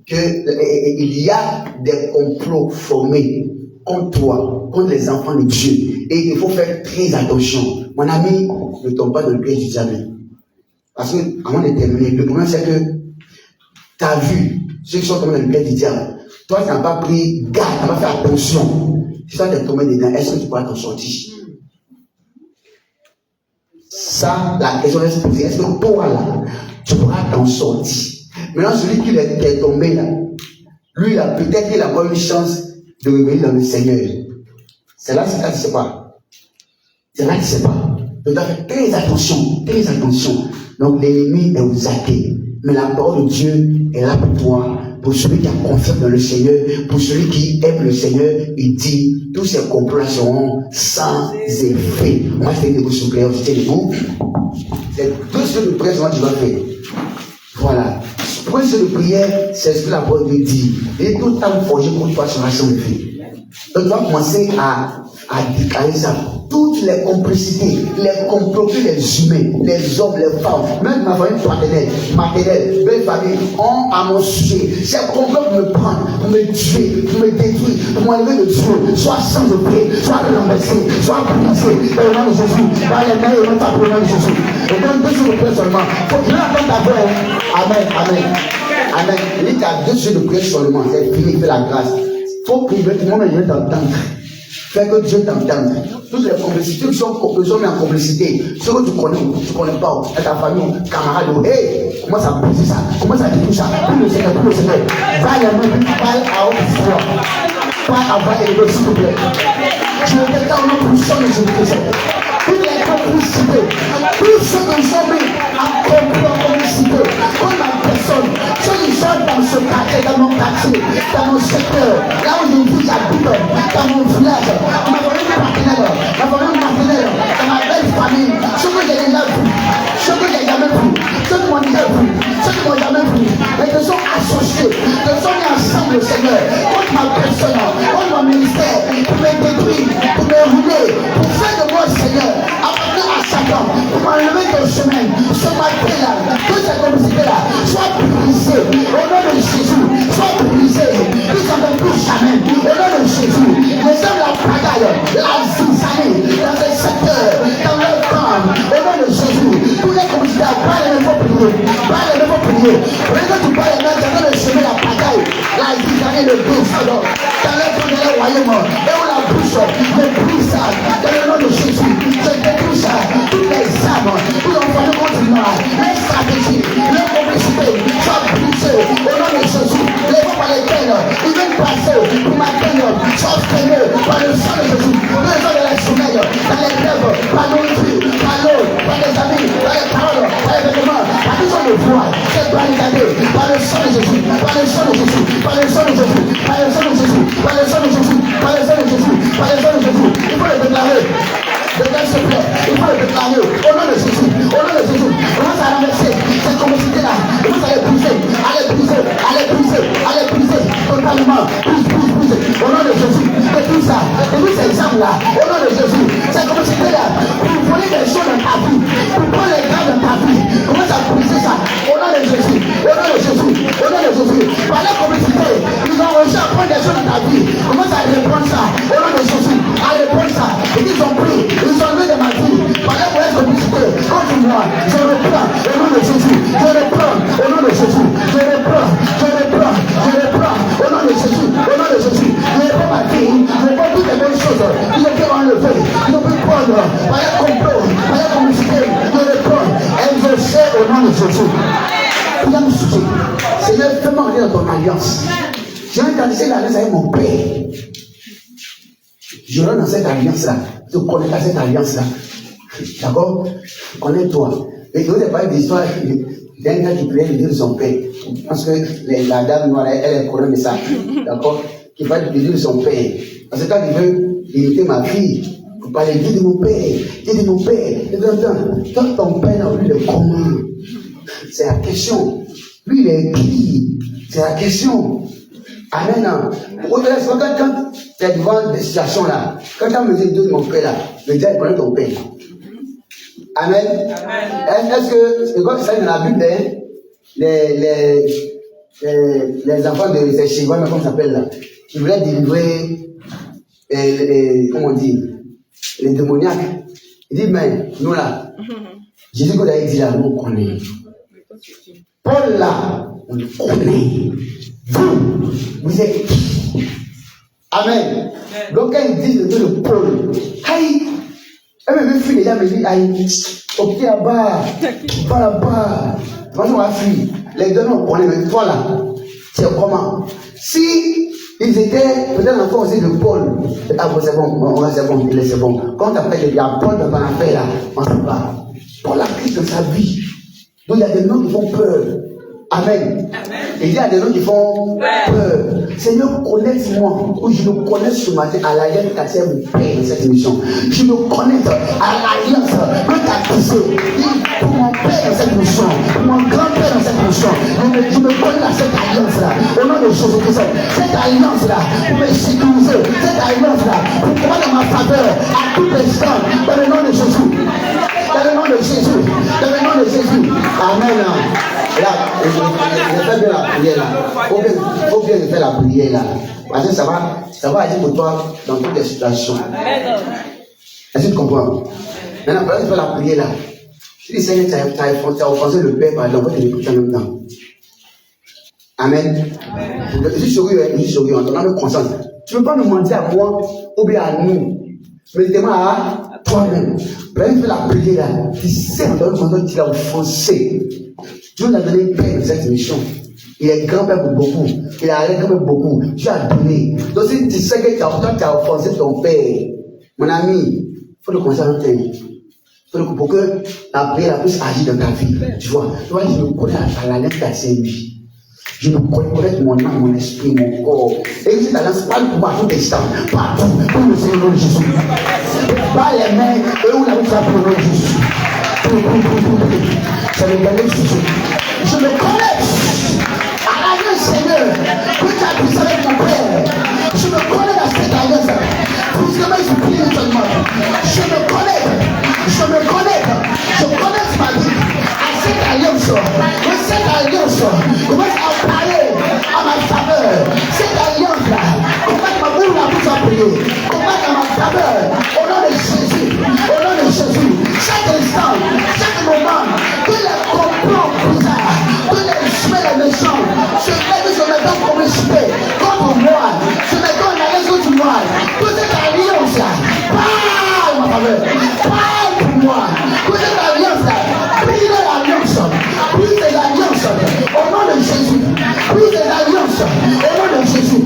qu'il y a des complots formés contre toi, contre les enfants de Dieu. Et il faut faire très attention. Mon ami, ne tombe pas dans le piège du diable. Parce que, avant de terminer, le problème c'est que tu as vu ceux qui sont tombés dans le piège du diable. Toi, tu n'as pas pris garde, tu n'as pas fait attention. Si toi, tu es tombé dedans, est-ce que tu pourras t'en sortir? Ça, la question est posée. Est-ce que toi, là, tu pourras t'en sortir? Maintenant, celui qui est tombé, là, lui, là, peut-être qu'il a pas une chance de revenir dans le Seigneur. C'est là que tu ne sais pas. C'est là que tu ne sais pas. Donc, tu dois faire très attention, très attention. Donc, l'ennemi est aux athées. Mais la parole de Dieu est là pour toi. Pour celui qui a confiance dans le Seigneur, pour celui qui aime le Seigneur, il dit, tous ces complots seront sans effet. Moi, je fais debout, s'il vous plaît, je tiens debout. C'est deux choses de prière que tu vas faire. Voilà. Premier chose de prière, c'est ce que la parole de Dieu dit. Et tout temps forgé contre toi sera sans effet. Donc, tu vas commencer à a déclaré ça. Toutes les complicités, les complots les humains, les hommes, les femmes, même ma famille maternelle, belle famille, ont à mon sujet. Ces complots pour me prendre, pour me tuer, pour me détruire, pour m'enlever de Dieu, soit sans paix, soit renversé, soit brisé, dans le nom de Jésus, dans les mains et dans le nom de Jésus. Et donc, 2 jours de prière seulement. Faut que je l'attende d'abord. Amen, amen. Amen. Il y a 2 jours de prière seulement. C'est fini, fais la grâce. Faut que tout le monde vienne t'entendre. Fais que Dieu t'entende. Toutes les complicités qui sont mis en complicité, ce que tu connais pas, à ta famille, camarade, hey, comment ça brise ça, comment ça dit tout ça, pour le Seigneur, va les mains, parle à haute voix, pas à voix élevée, s'il te plaît. Je ne vais pas en opposition de Jésus-Christ. Toutes les complicités, tous ceux qui sont mis en complicité, comme ma personne, ceux qui sont dans ce quartier, dans mon quartier, dans mon secteur, là où je vis, j'habite, dans mon village, ma famille partenaire, dans ma belle famille, ceux que j'ai déjà vu, ceux que j'ai jamais vu, ceux qui m'ont déjà vu, ceux qui m'ont jamais vu, mais qui sont associés, qui sont mis ensemble, le Seigneur, contre ma personne, contre mon ministère, pour me détruire, pour me rouler, pour faire de moi, Seigneur, apporter à Satan, pour m'enlever de chemin, ce matin-là, toutes ces complicités-là, soient brisées, au nom de Jésus, soient brisées, plus ça ne plus jamais, au nom de Jésus, les hommes la pagaille, la zizanie, dans les secteurs, dans leur camp, au nom de Jésus, tous les complicités, pas les nouveaux prier, prenez que tu parles dans le chemin, la pagaille, la zizanie, le bouche, dans leur royaume, et on la bouche, le brise ça, dans le nom de Jésus, je détruis ça, toutes les âmes, tous les enfants contre moi, les stratégies, les complicités, soient brisées, au nom de Jésus, les voix par lesquelles ils viennent passer pour m'atteindre, soient freinés par le sang de Jésus, le sang de la sommeil, dans les rêves, par l'autre, par l'eau, par les amis, par les paroles, par les vêtements, par tout son de voix, c'est barricadé, par le sang de Jésus, par le sang de Jésus, par le sang de Jésus, par le sang de Jésus, par le sang de Jésus, par le sang de Jésus, par le sang de Jésus, il faut le déclarer. S'il te plaît, il faut le déclarer au nom de Jésus, au nom de Jésus. Commence à renverser cette complicité-là, commence à les briser, totalement, brise, au nom de Jésus. Et tout ça, et tous ces âmes-là, au nom de Jésus, cette complicité-là, pour voler des choses dans ta vie, pour prendre les gars dans ta vie, commence à briser ça, au nom de Jésus, au nom de Jésus, au nom de Jésus. Par la complicité, ils ont réussi à prendre des choses dans ta vie, commence à reprendre ça, au nom de Jésus, à reprendre ça, et ils ont pris. Ils sont venus de ma vie, par la mauvaise complicité, contre moi, je reprends au nom de Jésus, je reprends au nom de Jésus, je reprends au nom de Jésus, au nom de Jésus, je reprends ma vie, je reprends toutes les bonnes choses, ils ont pu enlever, ils ont pu prendre, par la complot, par la complicité, je reprends, exaucer au nom de Jésus. Il y a un sujet, Seigneur, fais-moi entrer dans ton alliance. J'ai interdit l'alliance avec mon Père. Je rentre dans cette alliance-là. Je connais pas cette alliance-là. D'accord? Connais-toi. Et je vous ai parlé de l'histoire d'un gars qui priait le Dieu de son père. Parce que la dame noire, elle est au courant de ça. D'accord? Qui parle du Dieu de son père. Parce que quand il veut imiter ma fille, il parle du Dieu de mon père. Dieu de mon père. Quand ton père n'a plus de comment? C'est la question. Lui, il est qui? C'est la question. Amen. Quand tu es devant des situations là, quand tu as me dit Dieu de mon père là, le diable connaît ton père. Amen. Est-ce que, c'est comme ça dans la Bible, les enfants de ces Chihuahuas, comment ça s'appelle là, qui voulaient délivrer, comment on dit, les démoniaques. Il dit, mais nous là, Jésus qu'on a dit là, nous on connaît. Paul là, on le connaît. Vous êtes qui? Amen. Donc quand il dit le Dieu de Paul, aïe, elle me fuit déjà, me dit, aïe, ok là-bas, va là-bas, on va fuir. Les deux noms, on connaît, mais toi là, c'est comment? Si ils étaient peut-être l'enfant aussi de Paul, ah bon, c'est bon. Quand tu appelles, il y a Paul dans ton affaire là, on ne sait pas. Paul a Christ dans sa vie. Donc il y a des noms qui font peur. Amen. Et il y a des gens qui font peur. Seigneur, connaisse-moi, ou je me connais ce matin à l'alliance qu'a fait mon père dans cette émission. Je me connais à l'alliance que tu as tissé pour mon père dans cette émission, pour mon grand-père dans cette émission. Je me connais à cette alliance-là, au nom de Jésus-Christ. Cette alliance-là, pour me sécuriser, cette alliance-là, pour pouvoir dans ma ma faveur à tout instant, dans le nom de Jésus. Dans le nom de Jésus. Dans le nom de Jésus. Amen. Là, je fais bien la prière là. Faut bien faire la prière là. Parce que ça va agir pour toi dans toutes les situations. Est-ce que tu comprends? Maintenant, pendant que tu fais la prière là, je dis Seigneur, tu as offensé le Père par exemple, tu l'écoutes en même temps. Amen. Je suis sérieux, en ton âme conscience. Tu ne peux pas nous mentir à moi ou bien à nous. Mais dis-moi à toi-même. Pendant que tu fais la prière là, tu sais en ton âme que tu l'as offensé. Dieu nous a donné une paix dans cette mission. Il est grand-père pour beaucoup. Il a grand-père pour beaucoup. Dieu a donné. Donc si tu sais que tu as offensé ton père, mon ami, il faut le conseiller en temps. Pour que la prière puisse agir dans ta vie. Tu vois, je me connais à la lettre de cette vie. Je me connais mon âme, mon esprit, mon corps. Et si ta lance parle pour moi à tout instant, partout, pour le Seigneur de Jésus. Pas les mains, et où la vie va pour le nom de Jésus. Ça me donne Jésus. Je me connecte à l'alliance Seigneur, que tu as pris avec mon Père. Je me connecte à cette alliance. Pour ce que je prie seulement. Je me connecte ma vie à cette alliance. Que cette alliance commence à parler à ma faveur. Cette alliance-là, comment ma boule la bouche à prier. Comment à ma faveur, au nom de Jésus, chaque instant, chaque moment, que les complots bizarres, que les chemins des méchants se mettent comme respect contre moi, se mettent en alliance contre moi. Que cette alliance-là, parle ma faveur, parle pour moi. Que cette alliance-là, brise l'alliance, au nom de Jésus, brise les alliances, au nom de Jésus,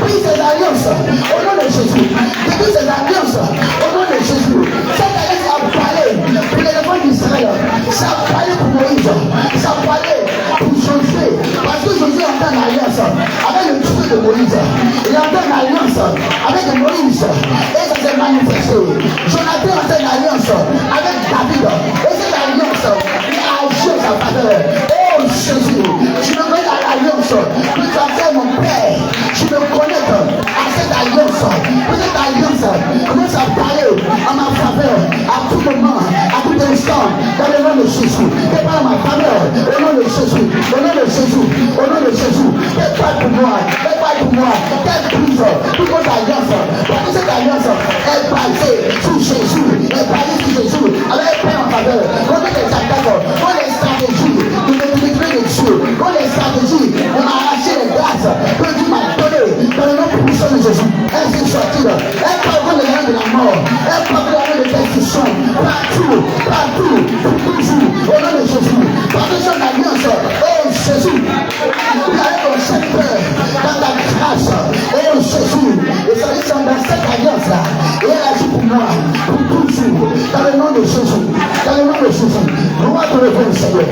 brise les alliances, au nom de Jésus, brise les alliances, au nom de Jésus. Cette alliance a parlé pour les enfants d'Israël, ça a parlé pour Moïse, ça a parlé pour Josué, parce que Josué entend l'alliance avec le Dieu de Moïse, il entend l'alliance avec Moïse, et ça s'est manifesté. Jonathan entend l'alliance avec David, et cette alliance a agi en sa faveur. Oh Jésus, je me mets à l'alliance que tu as fait mon Père. Je me connecte à cette alliance. Que cette alliance commence à parler à ma faveur, à tout moment, à tout instant, dans le nom de Jésus. Et par ma faveur, au nom de Jésus, au nom de Jésus, au nom de Jésus. Et pas pour moi, quelle prise, toute votre alliance, parce que cette alliance est basée sur Jésus, est basée sur Jésus, avec Père en faveur. On met des attaques, on les stratégies, de Dieu, on les stratégies, on a arraché les grâces que Dieu m'a donné dans le nom puissant de Jésus. Elle s'est sortie, elle parle de la de la mort, elle parle de la de destruction, partout, toujours, au nom de Jésus, par son alliance, oh Jésus, il a ton Seigneur dans ta grâce, oh Jésus, et ça dit dans cette alliance-là, et elle agit pour moi, pour toujours, dans le nom de Jésus, dans le nom de Jésus. Gloire te revienne, Seigneur.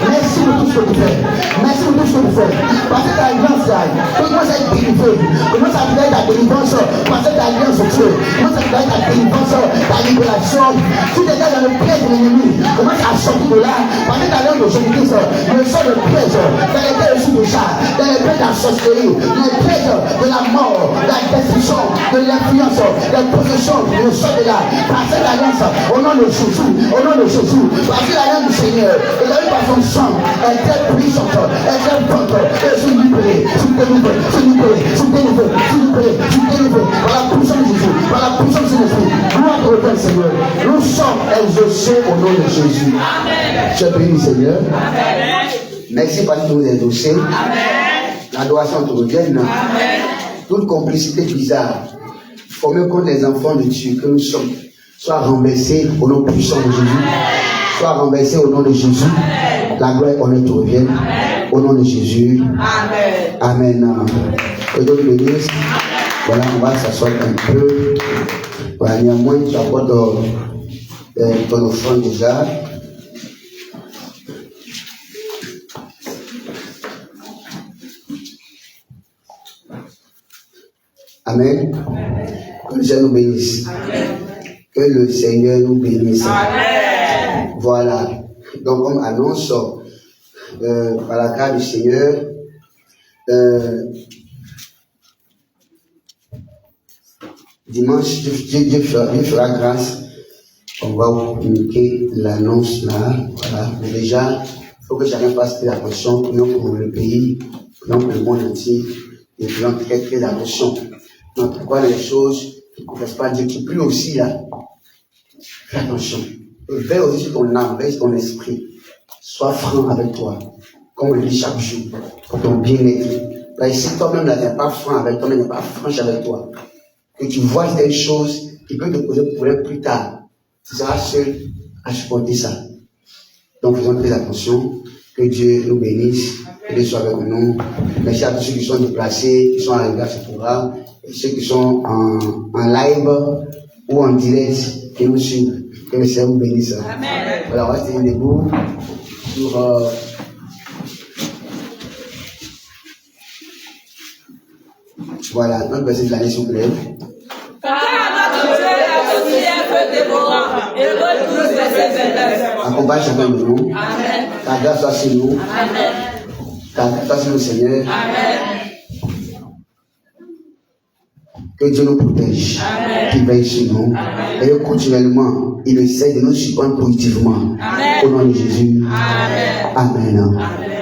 Merci pour tout ce que tu fais. Merci pour tout ce que tu fais. Par cette alliance-là, commence à être délivré. Commence à faire ta délivrance par cette alliance, Dieu. Commence à faire ta délivrance, ta libération. Tu es dans le piège de l'ennemi. Commence à sortir de là. Par cette alliance de Jésus-Christ, le sort de piège dans lesquels je suis déjà. Dans les pièges de la sorcellerie, les pièges de la mort, de la destruction, de l'influence, de la possession, le sort de là. Par cette alliance, au nom de Jésus, au nom de Jésus, par cette alliance du Seigneur, et la vie par son sang, elle est puissante, elle est forte, et je suis libéré, par la puissance de Jésus, par la puissance de Jésus. Gloire au Père Seigneur. Nous sommes exaucés au nom de Jésus. Je bénis Seigneur. Merci parce que vous exaucez. L'adoration te revienne. Toute complicité bizarre, formée contre les enfants de Dieu que nous sommes, soit renversée au nom puissant de Jésus. Soit renversé au nom de Jésus. La gloire et honneur te reviennent. Au nom de Jésus. Amen. Que Dieu nous bénisse. Voilà, on va s'asseoir un peu. Voilà, néanmoins, tu apportes ton offrande déjà. Amen. Que le Seigneur nous bénisse. Que le Seigneur nous bénisse. Amen. Voilà. Donc, comme annonce, par la grâce du Seigneur, Dimanche, Dieu fera grâce. On va vous communiquer l'annonce là. Voilà. Mais déjà, il faut que chacun fasse très attention. Prions pour le pays, prions pour le monde entier. Et prions très très attention. Donc, pourquoi les choses ne confessent pas Dieu qui prie aussi là? Fais attention. Veille aussi sur ton âme, veille sur ton esprit. Sois franc avec toi. Comme on le dit chaque jour. Pour ton bien-être. Là, si toi-même là, n'es pas franc avec toi, n'es pas franche avec toi, que tu vois des choses qui peuvent te poser problème plus tard, tu seras seul à supporter ça. Donc faisons très attention. Que Dieu nous bénisse. Que Dieu soit avec nous. Merci à tous ceux qui sont déplacés, qui sont arrivés à ce programme, et ceux qui sont en live ou en direct, qui nous suivent. Que le Seigneur vous bénisse. Amen. Voilà, on va se tenir debout pour voilà, notre verset de l'année s'il vous plaît.
Car notre Dieu est aussi un feu dévorant. Hébreux 12, verset 29.
Accompagne chacun de nous.
Amen.
Ta grâce soit sur nous.
Amen.
Ta grâce soit sur nous, Seigneur.
Amen.
Que Dieu nous protège.
Amen.
Qu'il veille sur nous. Amen. Et continuellement, il essaie de nous surprendre positivement.
Amen.
Au nom de Jésus.
Amen.
Amen.
Amen.